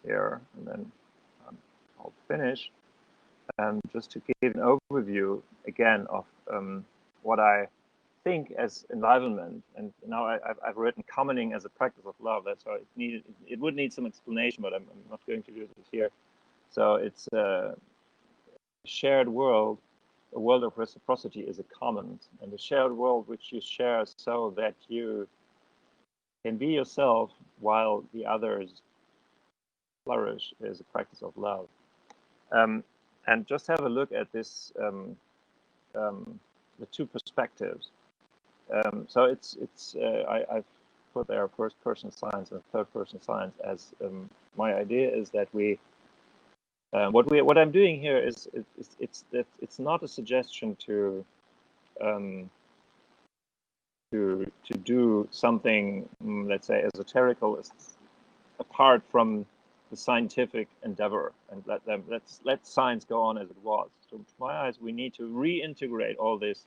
here, and then I'll finish. Just to give an overview again of what I think as enlivenment, and now I've written commoning as a practice of love. That's why it would need some explanation, but I'm not going to do this here. So it's a shared world. A world of reciprocity is a commons, and a shared world which you share so that you can be yourself while the others flourish is a practice of love. And just have a look at this, the two perspectives. So I've put there first-person science and third-person science as my idea is that what I'm doing here is it's not a suggestion to do something, let's say, esoterical apart from the scientific endeavor, and let science go on as it was. So to my eyes, we need to reintegrate all this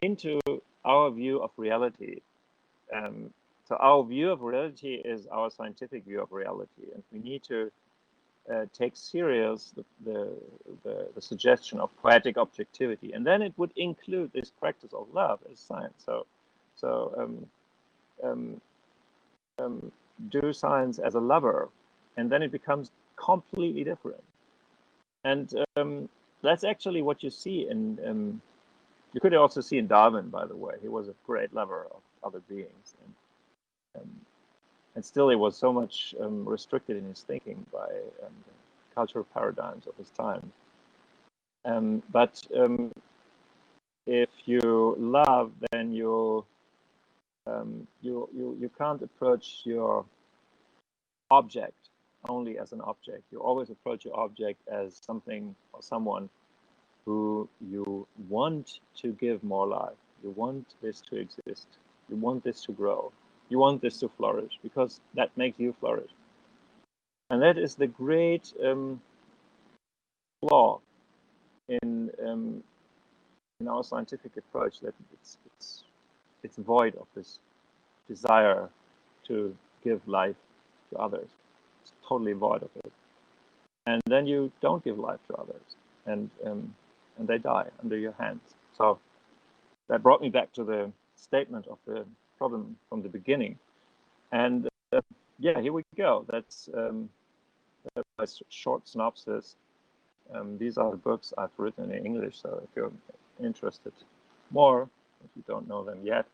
into our view of reality. So our view of reality is our scientific view of reality, and we need to take serious the suggestion of poetic objectivity, and then it would include this practice of love as science. So do science as a lover, and then it becomes completely different. And that's actually what you see in. You could also see in Darwin, by the way. He was a great lover of other beings, and still he was so much restricted in his thinking by cultural paradigms of his time. But if you love, then you can't approach your object only as an object. You always approach your object as something or someone who you want to give more life. You want this to exist. You want this to grow. You want this to flourish because that makes you flourish. And that is the great flaw in our scientific approach, that it's void of this desire to give life to others. It's totally void of it. And then you don't give life to others, and they die under your hands. So that brought me back to the statement of the problem from the beginning. And yeah, here we go. That's a short synopsis. These are the books I've written in English, so if you're interested more, if you don't know them yet,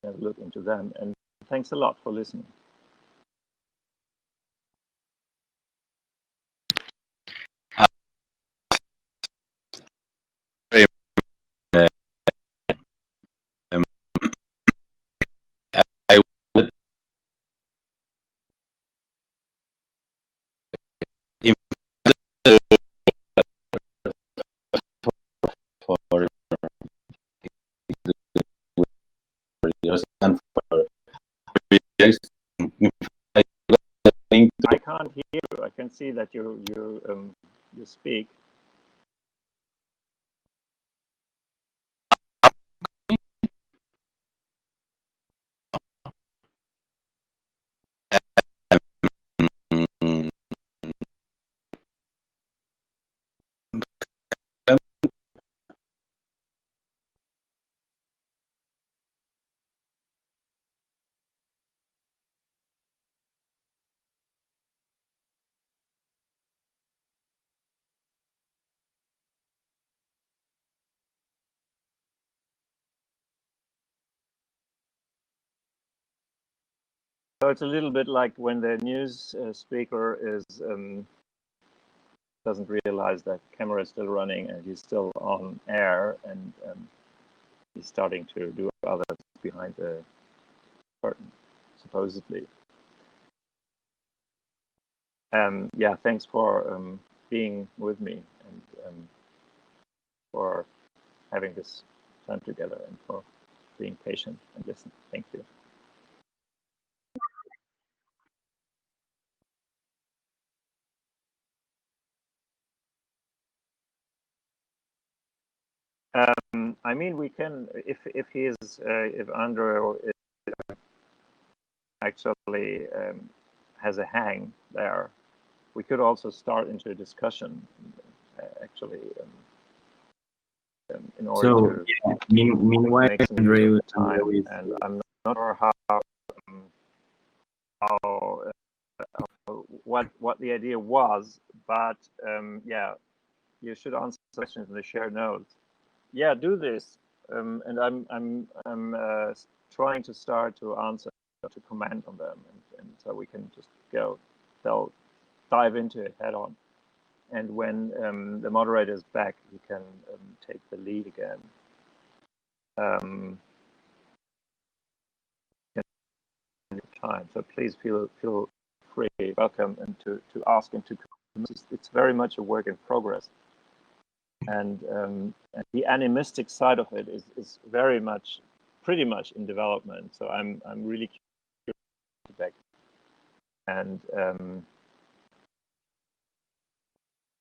look into them. And thanks a lot for listening. I would for yours and for I can't hear you. I can see that you speak. So it's a little bit like when the news speaker is doesn't realize that camera is still running and he's still on air, and he's starting to do other things behind the curtain, supposedly. Yeah, thanks for being with me and for having this time together and for being patient and listening. Thank you. I mean, we can, if Andrew actually has a hang there, we could also start into a discussion, actually, in order to meanwhile, make some use of the time. And I'm not sure how what the idea was, but yeah, you should answer questions in the shared notes. Yeah, do this, and I'm trying to start to answer, to comment on them, and so we can just dive into it head on. And when the moderator is back, he can take the lead again. Time, so please feel free, welcome, and to ask and to. It's very much a work in progress, and the animistic side of it is very much, pretty much in development. So I'm really curious back, and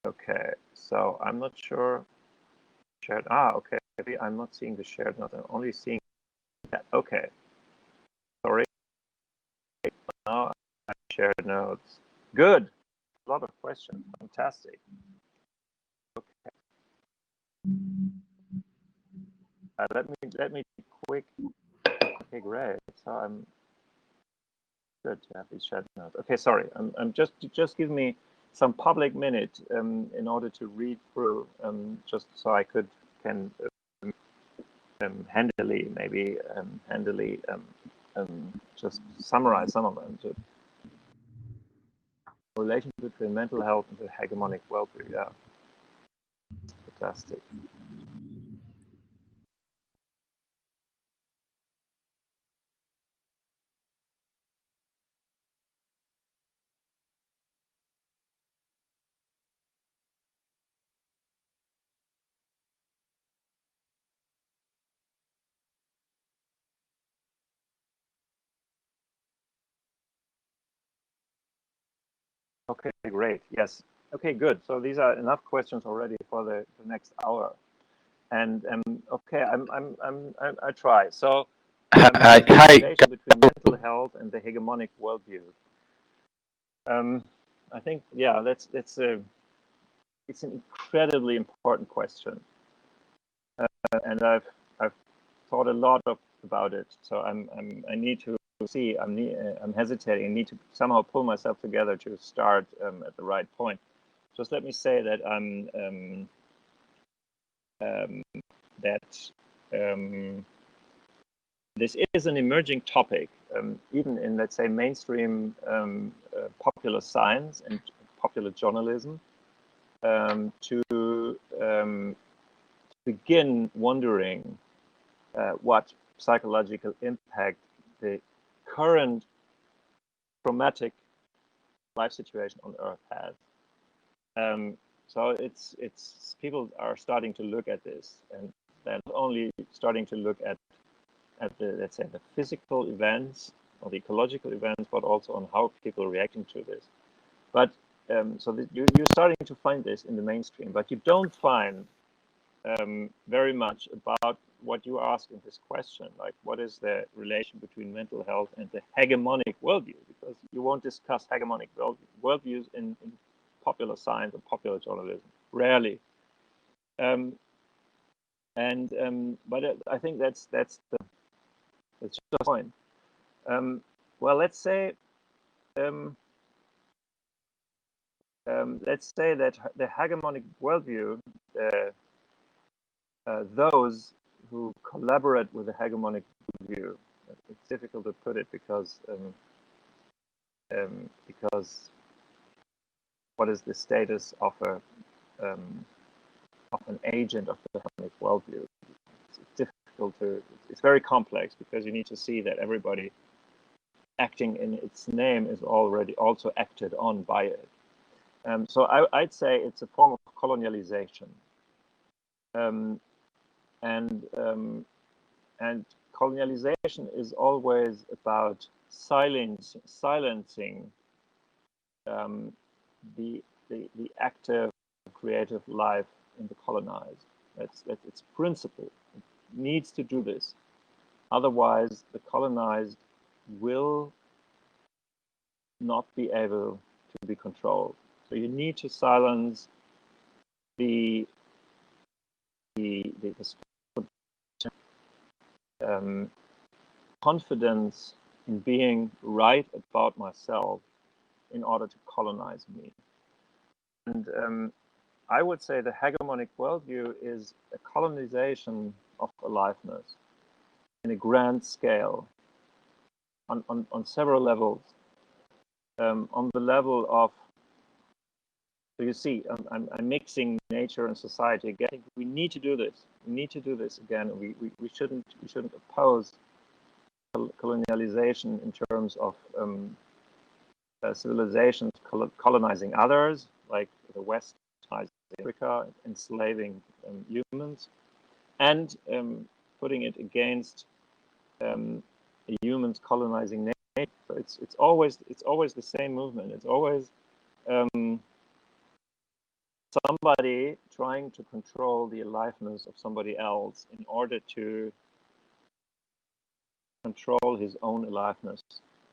okay, so I'm not sure. Shared. Okay. Maybe I'm not seeing the shared note. I'm only seeing that. Okay. Sorry. Now I shared notes. Good. A lot of questions. Fantastic. Okay. Let me be quick. Okay, great. So I'm good to have these shared notes. Okay, sorry. I'm just give me some public minute in order to read through, just so I can handily just summarize some of them. So, relation between mental health and the hegemonic worldview. Yeah, fantastic. Okay, great. Yes. Okay, good. So these are enough questions already for the next hour. And okay, I try. So Hi. relation between mental health and the hegemonic worldview. I think, yeah, it's an incredibly important question, and I've thought a lot about it. So I need to see. I'm hesitating. I need to somehow pull myself together to start at the right point. Just let me say that this is an emerging topic, even in, let's say, mainstream popular science and popular journalism, to begin wondering what psychological impact the current traumatic life situation on Earth has. So it's people are starting to look at this, and they're not only starting to look at the, let's say, the physical events or the ecological events, but also on how people are reacting to this. But so you're starting to find this in the mainstream, but you don't find very much about what you ask in this question, like what is the relation between mental health and the hegemonic worldview, because you won't discuss hegemonic worldviews in popular science or popular journalism, rarely. But I think that's the point. Well, let's say that the hegemonic worldview, those who collaborate with the hegemonic worldview, it's difficult to put it because what is the status of an agent of the hegemonic worldview? It's difficult to. It's very complex because you need to see that everybody acting in its name is already also acted on by it. So I'd say it's a form of colonialization, and colonialization is always about silencing the active creative life in the colonized. That's its principle. It needs to do this. Otherwise, the colonized will not be able to be controlled. So you need to silence the confidence in being right about myself in order to colonize me. And I would say the hegemonic worldview is a colonization of aliveness in a grand scale on several levels. On the level of, so you see, I'm mixing nature and society again. We need to do this. We need to do this again. We shouldn't oppose colonialization in terms of civilizations colonizing others, like the West colonizing Africa, enslaving humans, and putting it against humans colonizing nature. So it's always the same movement. It's always somebody trying to control the aliveness of somebody else in order to control his own aliveness,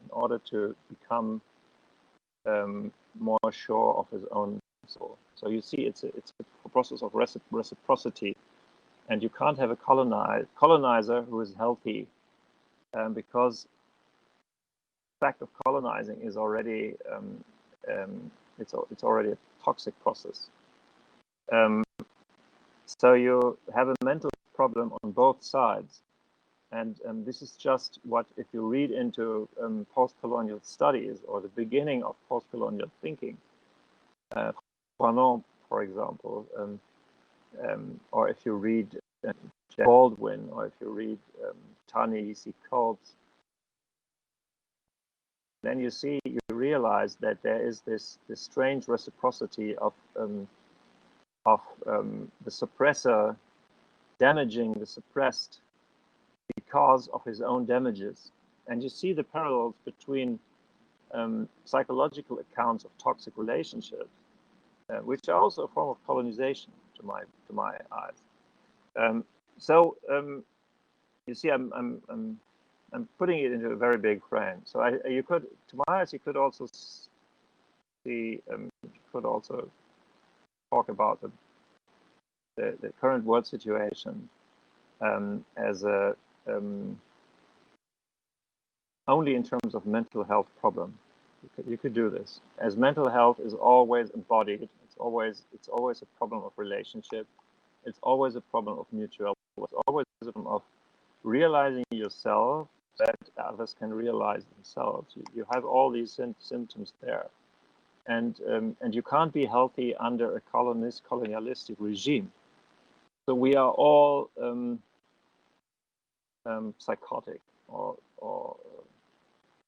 in order to become more sure of his own soul. So you see, it's a process of reciprocity, and you can't have a colonizer who is healthy, because the fact of colonizing is already it's already a toxic process. So you have a mental problem on both sides, and this is just what, if you read into post-colonial studies or the beginning of post-colonial thinking, Fanon, for example, or if you read Baldwin, or if you read Ta-Nehisi Coates, then you realize that there is this strange reciprocity of the suppressor damaging the suppressed because of his own damages. And you see the parallels between psychological accounts of toxic relationships, which are also a form of colonization to my eyes. So you see, I'm putting it into a very big frame. So you could, to my eyes, you could also see, could also talk about the current world situation as a only in terms of mental health problem. You could do this, as mental health is always embodied. It's always a problem of relationship. It's always a problem of mutuality. It's always a problem of realizing yourself that others can realize themselves. You have all these symptoms there, and you can't be healthy under a colonialistic regime. So we are all psychotic or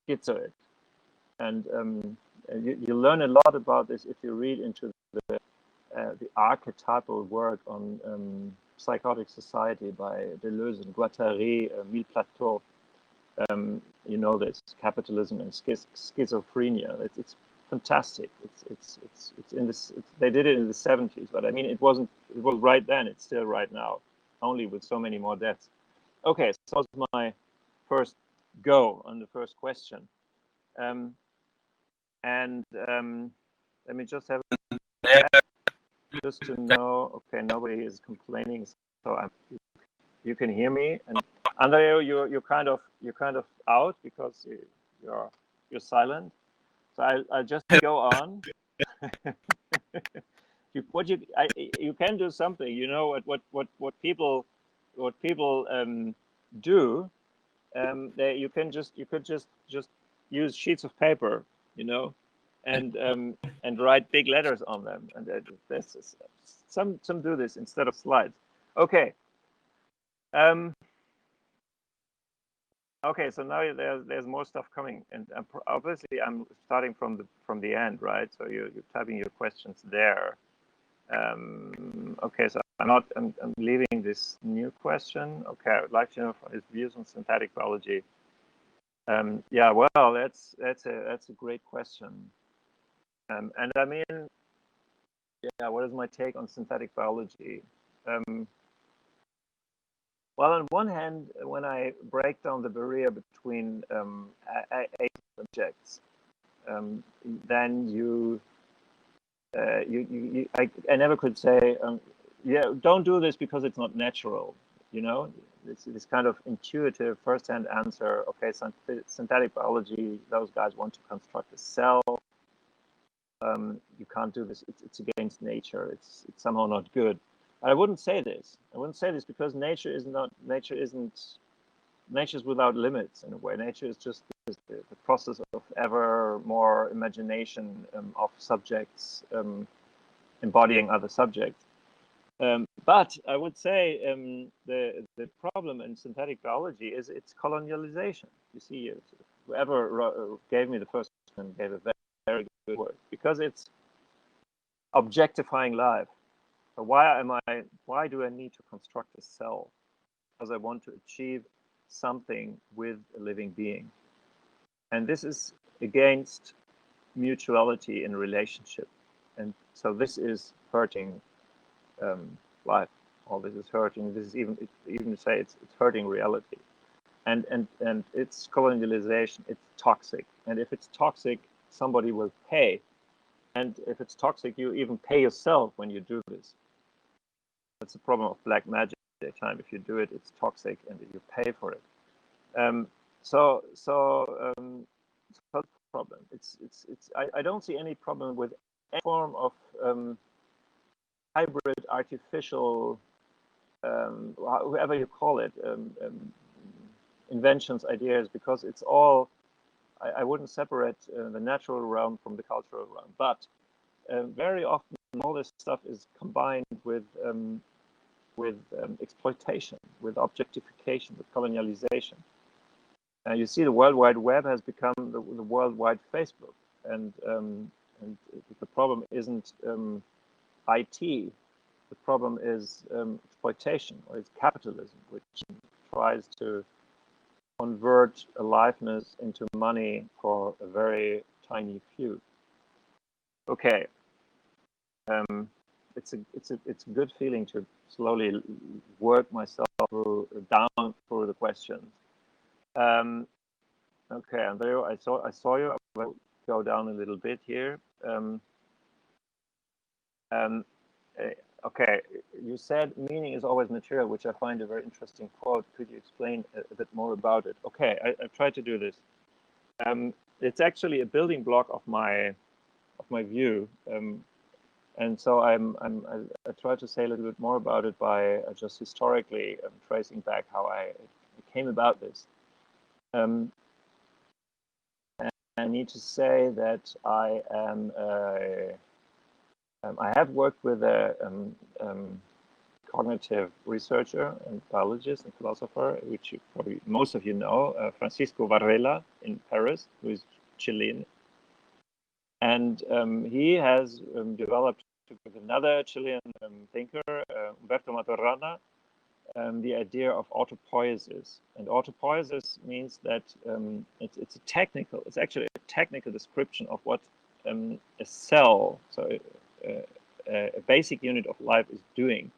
schizoid, and you learn a lot about this if you read into the archetypal work on psychotic society by Deleuze and Guattari, Mille Plateaux. You know this, capitalism and schizophrenia. It's fantastic. It's in this. They did it in the 70s, but I mean, it was right then. It's still right now, only with so many more deaths. Okay, so that was my first go on the first question, and let me just have just to know. Okay, nobody is complaining, so you can hear me. And Andrea, you're kind of out because you're silent. So I'll just go on. You can do something. You know what people do. You could just use sheets of paper, you know, and write big letters on them. And some do this instead of slides. Okay. Okay, so now there's more stuff coming, and obviously I'm starting from the end, right? So you're typing your questions there. Okay, so I'm leaving this new question. Okay, I would like to know his views on synthetic biology. Yeah, well, that's a great question. And I mean, yeah, what is my take on synthetic biology? Well, on one hand, when I break down the barrier between objects, then I never could say, yeah, don't do this because it's not natural. You know, this kind of intuitive first-hand answer. Okay, synthetic biology; those guys want to construct a cell, you can't do this. It's against nature. It's somehow not good. I wouldn't say this. I wouldn't say this because nature is without limits in a way. Nature is just the process of ever more imagination of subjects embodying other subjects. But I would say the problem in synthetic biology is its colonialization. You see, whoever gave me the first one gave a very, very good word, because it's objectifying life. So why do I need to construct a cell? Because I want to achieve something with a living being. And this is against mutuality in relationship. And so this is hurting life. All this is hurting. This is even to say it's hurting reality. And it's colonialization. It's toxic. And if it's toxic, somebody will pay. And if it's toxic, you even pay yourself when you do this. That's the problem of black magic. Time if you do it, it's toxic, and you pay for it. So the problem. I don't see any problem with any form of hybrid, artificial, whoever you call it, inventions, ideas, because it's all. I wouldn't separate the natural realm from the cultural realm, but very often all this stuff is combined with exploitation, with objectification, with colonialization. You see, the World Wide Web has become the worldwide Facebook, and the problem isn't IT. The problem is exploitation, or it's capitalism, which tries to convert aliveness into money for a very tiny few. Okay. It's a good feeling to slowly work myself down through the questions. Okay, Andrea, I saw you. I will go down a little bit here. Okay, you said meaning is always material, which I find a very interesting quote. Could you explain a bit more about it? Okay, I tried to do this. It's actually a building block of my view. And so I try to say a little bit more about it by just historically tracing back how I came about this. And I need to say that I am I have worked with a cognitive researcher and biologist and philosopher, which probably most of you know, Francisco Varela in Paris, who is Chilean. And he has developed with another Chilean thinker, Humberto Maturana, the idea of autopoiesis. And autopoiesis means that it's actually a technical description of what a cell, so a basic unit of life, is doing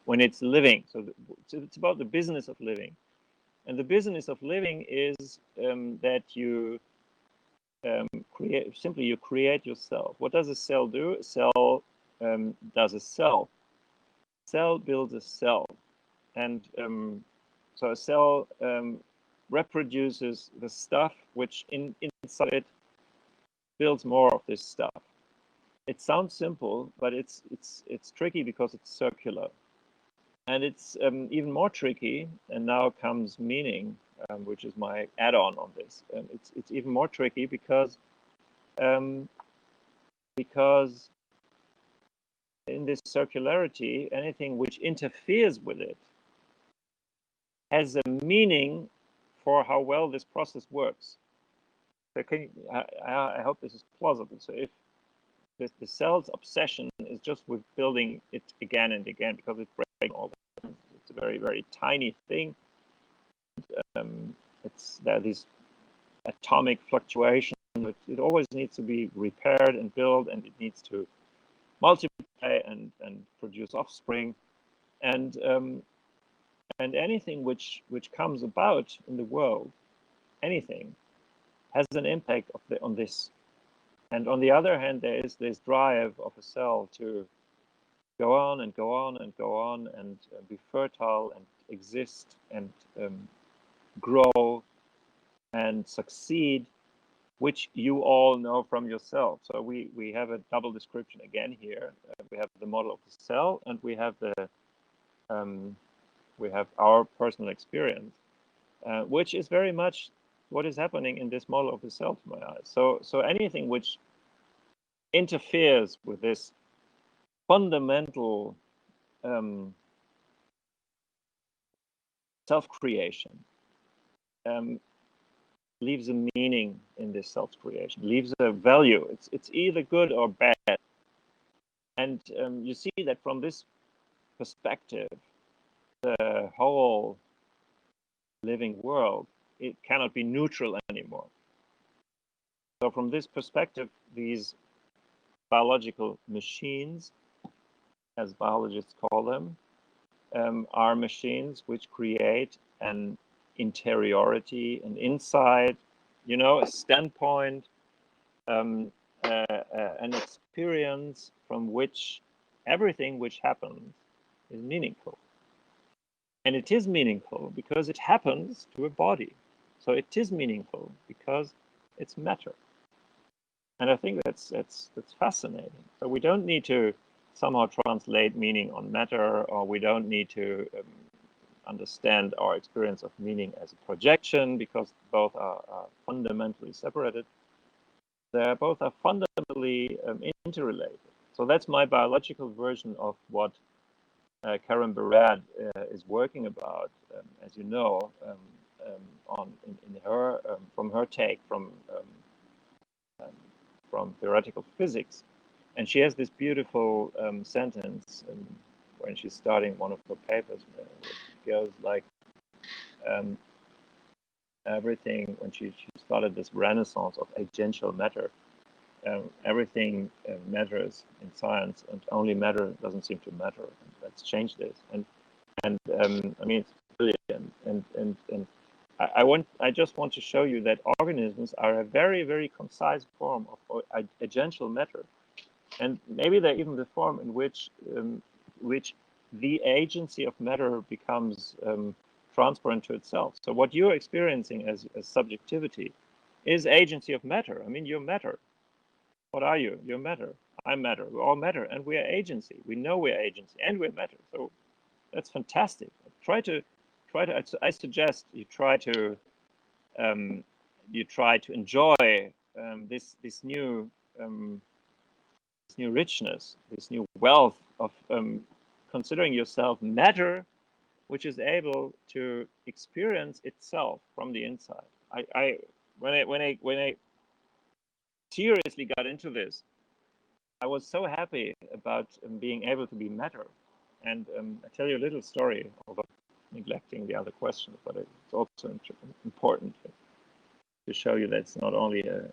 when it's living. So it's about the business of living. And the business of living is that you create yourself. What does a cell do? A cell does a cell. Cell builds a cell, and so a cell reproduces the stuff which inside it builds more of this stuff. It sounds simple, but it's tricky because it's circular, and it's even more tricky. And now comes meaning, which is my add-on on this. It's even more tricky because in this circularity, anything which interferes with it has a meaning for how well this process works. So I hope this is plausible. So if the cell's obsession is just with building it again and again because it's breaking all the time, it's a very, very tiny thing. There are these atomic fluctuations. It always needs to be repaired and built, and it needs to multiply and produce offspring, and anything which comes about in the world, anything, has an impact on this. And on the other hand, there is this drive of a cell to go on and go on and go on and be fertile and exist and grow and succeed which you all know from yourself. So we have a double description again here. We have the model of the cell, and we have our personal experience, which is very much what is happening in this model of the cell to my eyes. So anything which interferes with this fundamental self-creation leaves a meaning in this self-creation, leaves a value. It's either good or bad. And you see that from this perspective, the whole living world, it cannot be neutral anymore. So from this perspective, these biological machines, as biologists call them, are machines which create an interiority, an insight, a standpoint, an experience from which everything which happens is meaningful. And it is meaningful because it happens to a body. So it is meaningful because it's matter. And I think that's fascinating. So we don't need to somehow translate meaning on matter, or we don't need to understand our experience of meaning as a projection, because both are fundamentally separated. They both are fundamentally interrelated. So that's my biological version of what Karen Barad is working about, as you know, in her from her take from theoretical physics. And she has this beautiful sentence when she's starting one of her papers. It goes like, everything, when she started this renaissance of agential matter, everything matters in science, and only matter doesn't seem to matter. And let's change this. And I mean, it's brilliant. And I just want to show you that organisms are a very, very concise form of agential matter. And maybe they're even the form in which the agency of matter becomes transparent to itself. So what you're experiencing as subjectivity is agency of matter. I mean, you're matter. What are you? You're matter. I'm matter. We're all matter, and we're agency. We know we're agency, and we're matter. So that's fantastic. I suggest you try to enjoy this new richness, this new wealth of considering yourself matter, which is able to experience itself from the inside. When I seriously got into this, I was so happy about being able to be matter. And I tell you a little story, although neglecting the other questions, but it's also important to show you that it's not only a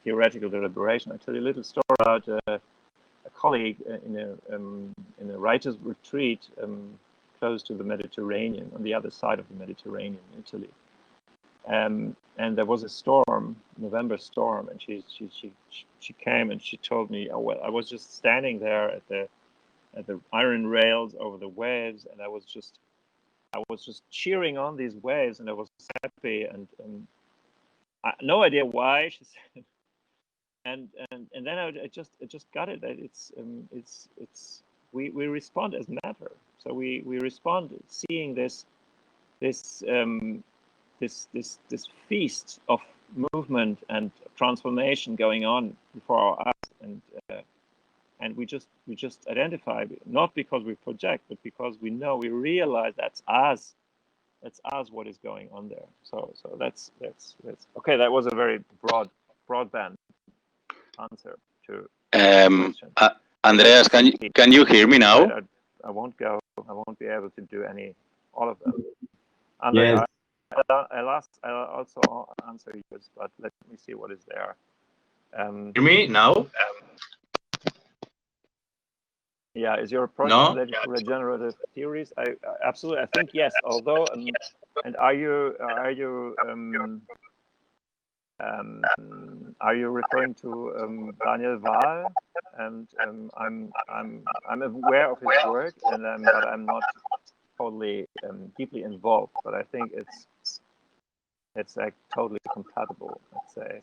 theoretical deliberation. I tell you a little story about a colleague in a writer's retreat close to the Mediterranean, on the other side of the Mediterranean, in Italy. And there was a storm, November storm, and she came and she told me, oh well, I was just standing there at the iron rails over the waves, and I was just cheering on these waves, and I was happy, and no idea why, she said. And then I just got it that it's we respond as matter. So we respond seeing this feast of movement and transformation going on before our eyes, and we just identify, not because we project, but because we realize that's us what is going on there. So that's okay. That was a very broadband answer to question. Andreas, can you hear me now? I won't be able to do all of them. Yes. I'll also answer yours, but let me see what is there. Hear me now? Yeah, is your approach related to regenerative theories? I absolutely. I think yes. Although, and are you referring to Daniel Wahl? And I'm aware of his work, and but I'm not totally deeply involved. But I think it's like totally compatible, let's say.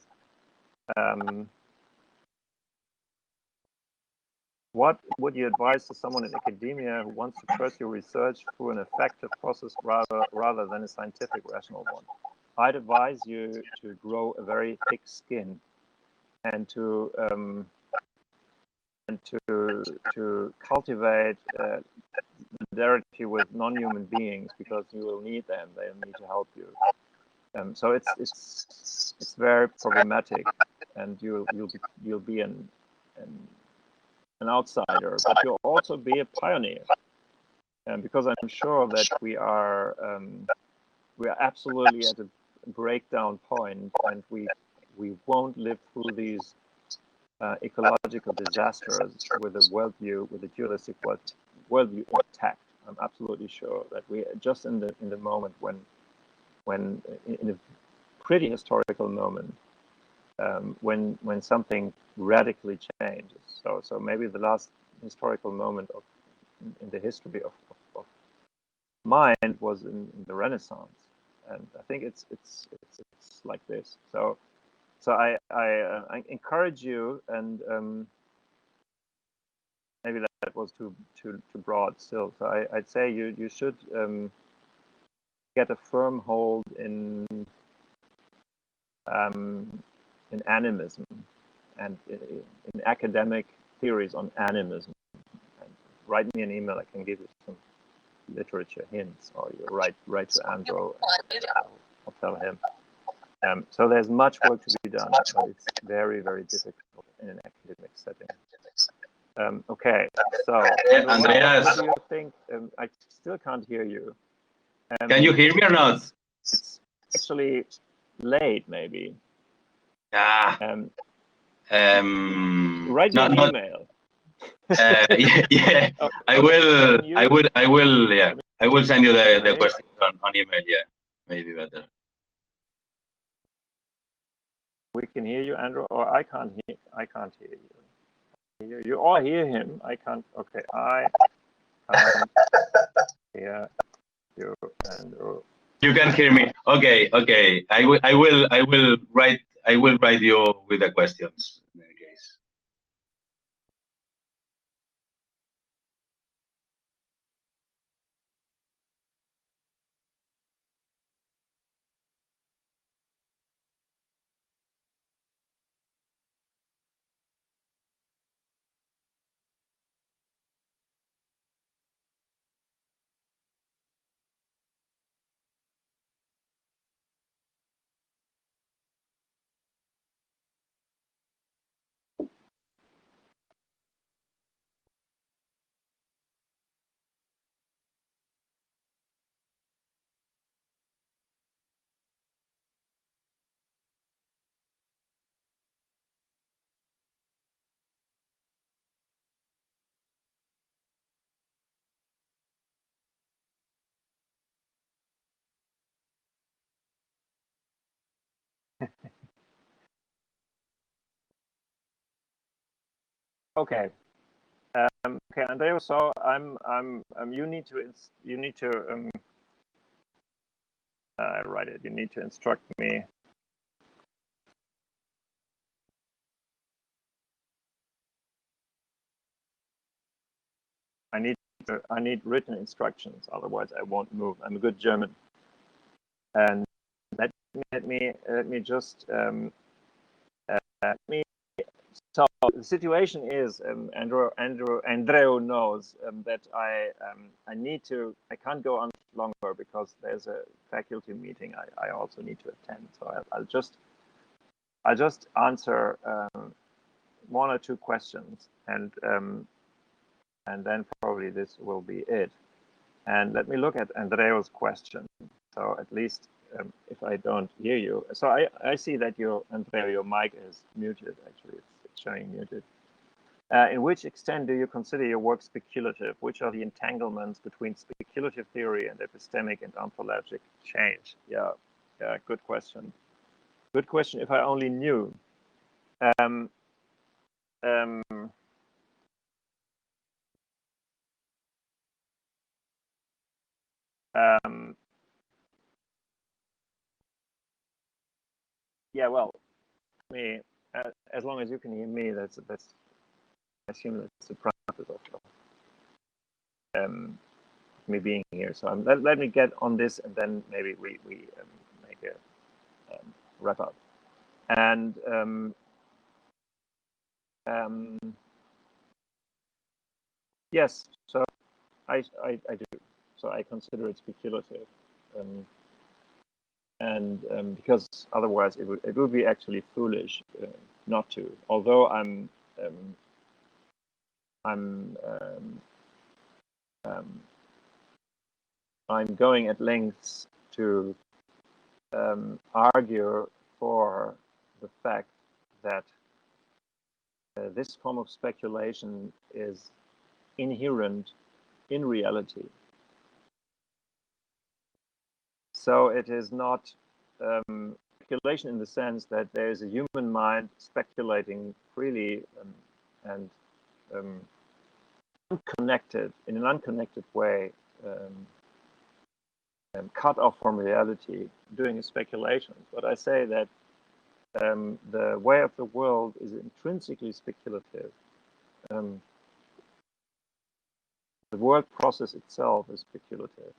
What would you advise to someone in academia who wants to pursue research through an effective process rather than a scientific rational one? I'd advise you to grow a very thick skin and to cultivate solidarity with non-human beings, because you will need them. They'll need to help you. So it's very problematic, and you'll be an outsider, but you'll also be a pioneer. And because I'm sure that we are absolutely at a breakdown point, and we won't live through these ecological disasters with a worldview, with a dualistic worldview intact. I'm absolutely sure that we are just in the moment when in a pretty historical moment, when something radically changes. So maybe the last historical moment in the history of mind was in the Renaissance, and I think it's like this. So I encourage you, and maybe that was too broad still. So I'd say you should get a firm hold in animism and in academic theories on animism. And write me an email. I can give you some literature hints, or you write to Andrew. I'll tell him. So there's much work to be done, but it's very, very difficult in an academic setting. Okay, so Andreas, what do you think? I still can't hear you. Can you hear me or not? It's actually late, maybe. Ah. Write me an email. Yeah. I will. Yeah. I will send you the question on email. Yeah, maybe better. We can hear you, Andrew, or I can't hear you. You all hear him. I can't. Okay, I can't hear you, Andrew. You can hear me. Okay. I will write you with the questions in any case. Okay. Okay, Andrea. So you need to write it. You need to instruct me. I need written instructions. Otherwise, I won't move. I'm a good German. And let me just So the situation is, Andrew knows that I can't go on longer because there's a faculty meeting I also need to attend. So I'll just answer one or two questions, and then probably this will be it. And let me look at Andrea's question. So at least if I don't hear you, so I see that Andrea, your mic is muted. Actually, it's showing muted. In which extent do you consider your work speculative? Which are the entanglements between speculative theory and epistemic and ontologic change? Yeah, good question. Good question. If I only knew. Yeah, well, as long as you can hear me, that's I assume that's the practice of me being here. So let me get on this, and then maybe we make a wrap up. And yes, so I do. So I consider it speculative, and because otherwise it would be actually foolish not to. Although I'm going at lengths to argue for the fact that this form of speculation is inherent in reality. So it is not speculation in the sense that there is a human mind speculating freely and unconnected, in an unconnected way, cut off from reality, doing a speculation. But I say that the way of the world is intrinsically speculative. The world process itself is speculative.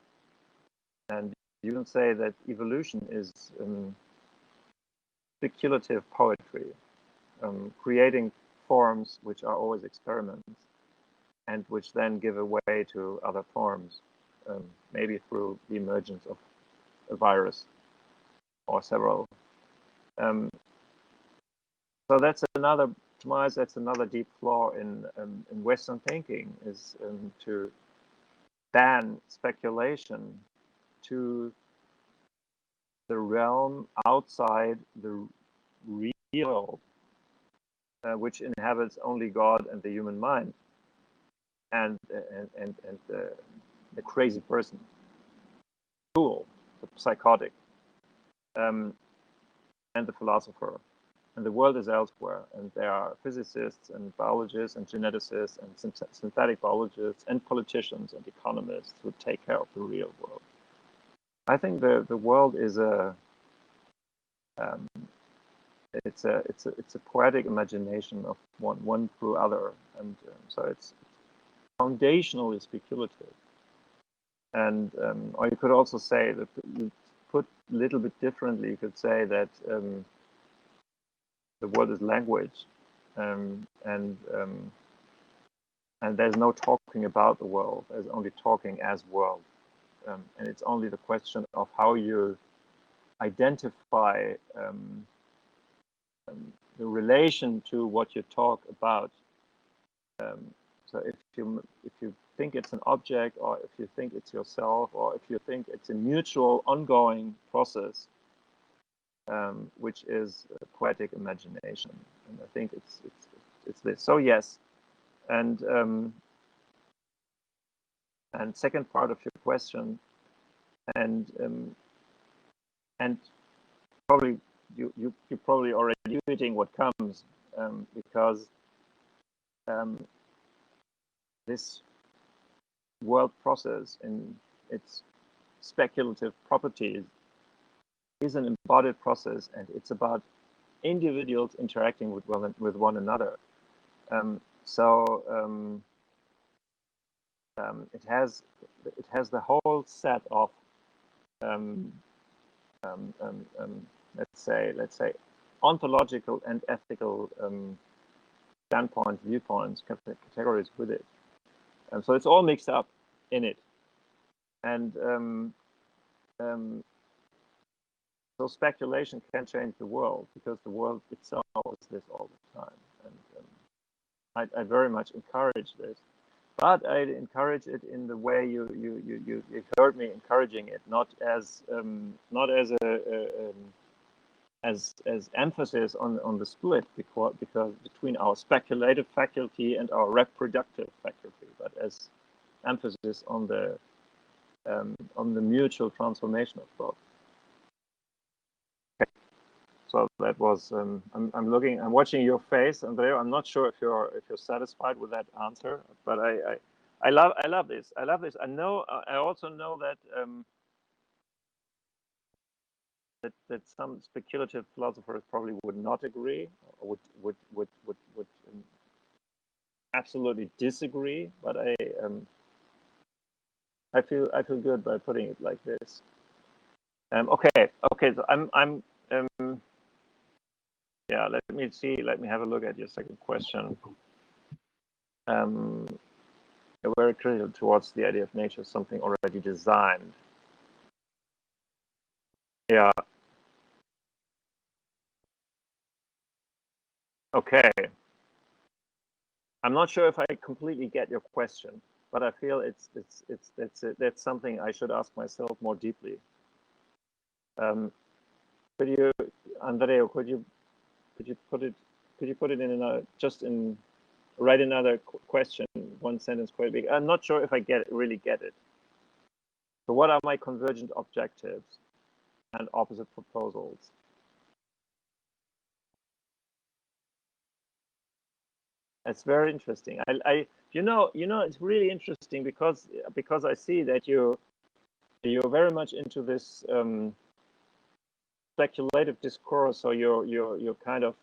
And you can say that evolution is speculative poetry, creating forms which are always experiments and which then give way to other forms, maybe through the emergence of a virus or several. So that's another, to my eyes, that's another deep flaw in Western thinking, is to ban speculation to the realm outside the real, which inhabits only God and the human mind, and the crazy person, fool, the psychotic, and the philosopher. And the world is elsewhere, and there are physicists and biologists and geneticists and synthetic biologists and politicians and economists who take care of the real world. I think the world is it's a poetic imagination of one through other, and so it's foundationally speculative. And or you could also say that, you put a little bit differently, you could say that the world is language, and there's no talking about the world. There's only talking as world, and it's only the question of how you identify the relation to what you talk about. So if you think it's an object, or if you think it's yourself, or if you think it's a mutual ongoing process, which is a poetic imagination, and I think it's this. So yes, and second part of your question, and probably you're probably already intuiting what comes, because this world process in its speculative properties is an embodied process, and it's about individuals interacting with one another. It has the whole set of let's say ontological and ethical viewpoints, categories with it. So it's all mixed up in it, and so speculation can change the world, because the world itself is this all the time, and I very much encourage this, but I encourage it in the way you heard me encouraging it, not as as emphasis on the split, because between our speculative faculty and our reproductive faculty, but as emphasis on the mutual transformation of both. Okay. So that was I'm watching your face, Andrea. I'm not sure if you're satisfied with that answer, but I love this. I know. I also know that that some speculative philosophers probably would not agree, or would absolutely disagree. But I feel good by putting it like this. Okay. So yeah. Let me see. Let me have a look at your second question. Very critical towards the idea of nature, something already designed. Yeah. Okay. I'm not sure if I completely get your question, but I feel that's something I should ask myself more deeply. Could you, Andrea? Could you put it in another, write another question, one sentence quite big. I'm not sure if I really get it. So what are my convergent objectives and opposite proposals? It's very interesting. You know, it's really interesting because I see that you're very much into this speculative discourse. So you're kind of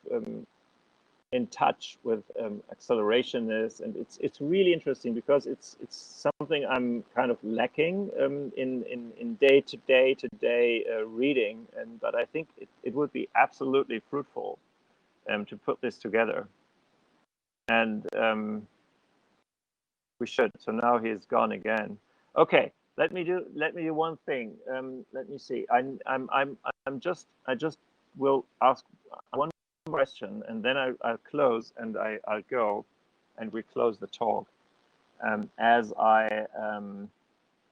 in touch with accelerationists, and it's really interesting because it's something I'm kind of lacking in day-to-day reading, but I think it would be absolutely fruitful to put this together, and we should. So now he's gone again. Okay, let me do one thing. Let me see. I just will ask one question, and then I'll close, and I'll go, and we close the talk as I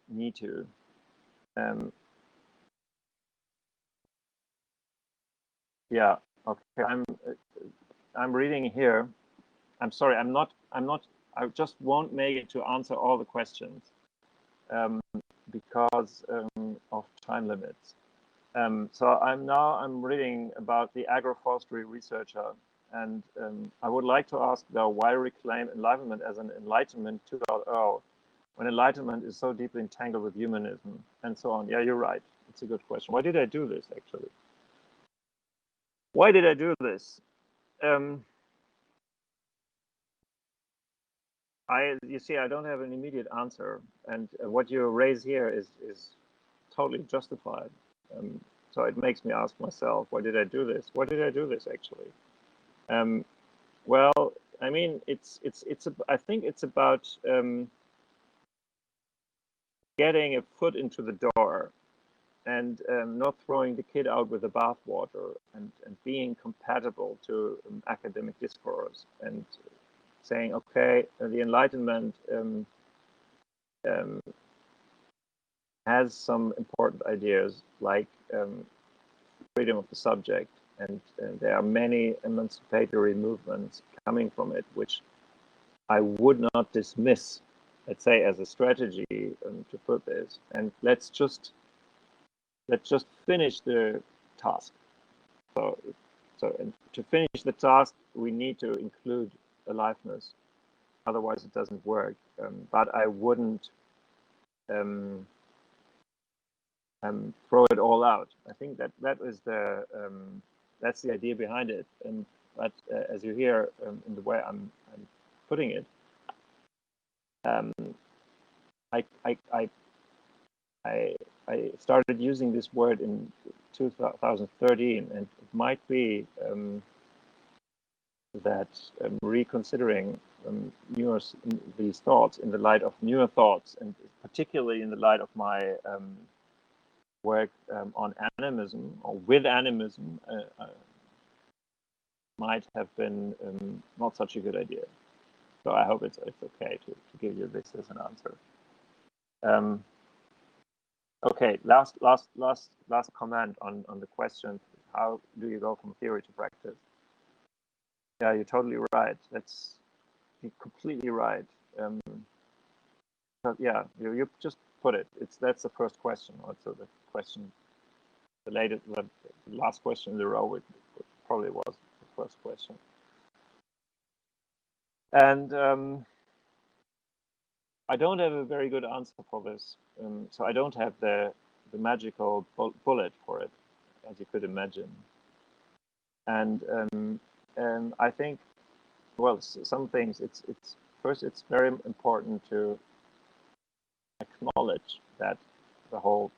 need to. Yeah. Okay. I'm reading here. I'm sorry. I'm not. I just won't make it to answer all the questions because of time limits. So I'm reading about the agroforestry researcher, and I would like to ask though, why reclaim enlightenment as an enlightenment 2.0 when enlightenment is so deeply entangled with humanism and so on? Yeah, you're right. It's a good question. Why did I do this actually? Why did I do this? You see, I don't have an immediate answer, and what you raise here is totally justified. So it makes me ask myself, why did I do this? Why did I do this actually? Well, I mean, I think it's about getting a foot into the door and not throwing the kid out with the bathwater, and being compatible to academic discourse, and saying, okay, the Enlightenment has some important ideas like freedom of the subject, and there are many emancipatory movements coming from it, which I would not dismiss, let's say, as a strategy to put this. And let's just finish the task. So and to finish the task, we need to include aliveness. Otherwise, it doesn't work. But I wouldn't throw it all out. I think that is that's the idea behind it. But as you hear in the way I'm putting it, I started using this word in 2013, and it might be that reconsidering these thoughts in the light of newer thoughts, and particularly in the light of my work on animism, or with animism, might have been not such a good idea. So I hope it's okay to give you this as an answer. Okay, last comment on the question: how do you go from theory to practice? Yeah, you're totally right. You're completely right. But yeah, you just put it. That's the first question. Also, the question, the last question in the row, it probably was the first question. And I don't have a very good answer for this. So I don't have the magical bullet for it. as you could imagine. And I think, well, some things, it's first, it's very important to acknowledge that the whole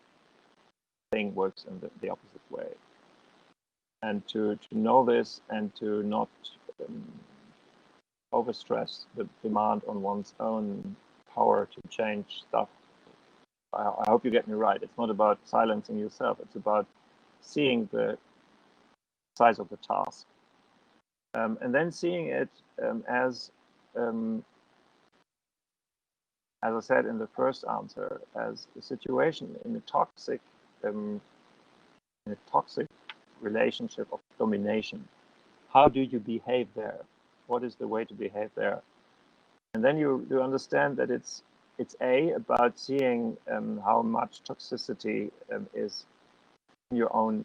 thing works in the opposite way, and to know this, and to not overstress the demand on one's own power to change stuff. I hope you get me right. It's not about silencing yourself. It's about seeing the size of the task, and then seeing it as I said in the first answer, as a situation in a toxic relationship of domination. How do you behave there? What is the way to behave there? And then you understand that it's about seeing how much toxicity is in your own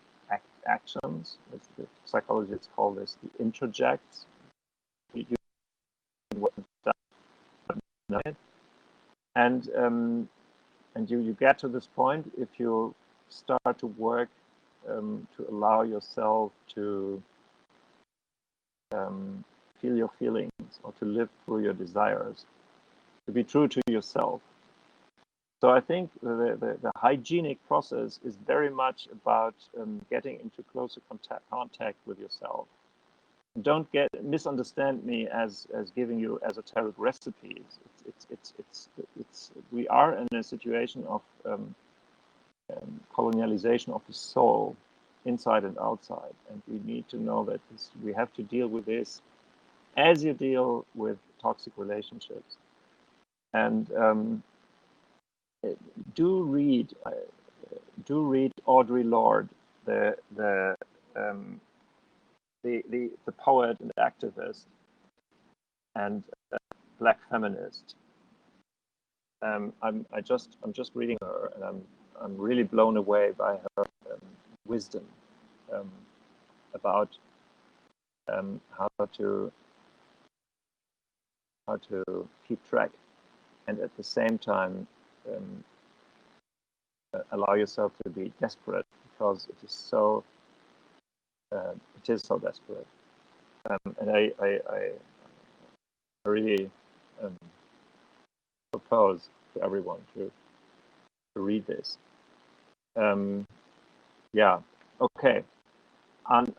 actions. The psychologists call this the introjects. And you get to this point if you start to work to allow yourself to feel your feelings, or to live through your desires, to be true to yourself. So I think the hygienic process is very much about getting into closer contact with yourself. Don't misunderstand me as giving you esoteric recipes. We are in a situation of colonialization of the soul, inside and outside, and we need to know that we have to deal with this as you deal with toxic relationships. And do read Audre Lorde, the poet and activist and black feminist. I'm just reading her, and I'm really blown away by her wisdom about how to keep track, and at the same time allow yourself to be desperate, because it is so desperate. And I really propose to everyone to read this. Yeah. Okay.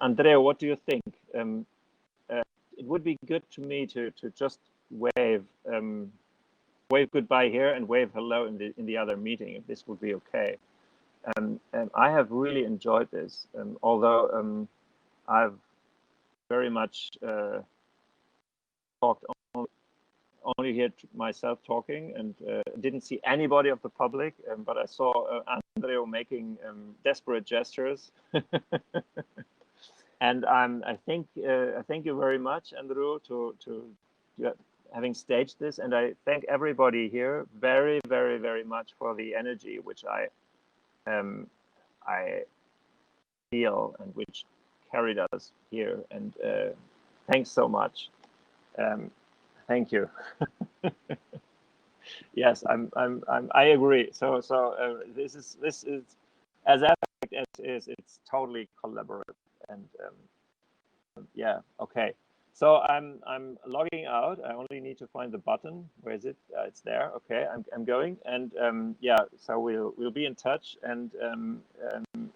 Andrea, what do you think? It would be good to me to just wave goodbye here and wave hello in the other meeting, if this would be okay. And I have really enjoyed this, although I've very much talked only heard myself talking, and didn't see anybody of the public, but I saw Andrea making desperate gestures. And I thank you very much, Andrew, to having staged this, and I thank everybody here very, very, very much for the energy which I feel, and which carried us here. And thanks so much. Thank you. Yes, I agree. So this is as abstract as it is. It's totally collaborative, and yeah. Okay. So I'm logging out. I only need to find the button. Where is it? It's there. Okay, I'm going, and yeah. So we'll be in touch, and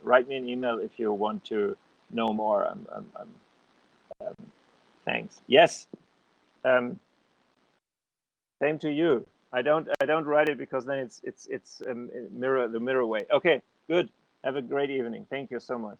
write me an email if you want to know more. Thanks. Yes. Same to you. I don't write it, because then it's the mirror way. Okay. Good. Have a great evening. Thank you so much.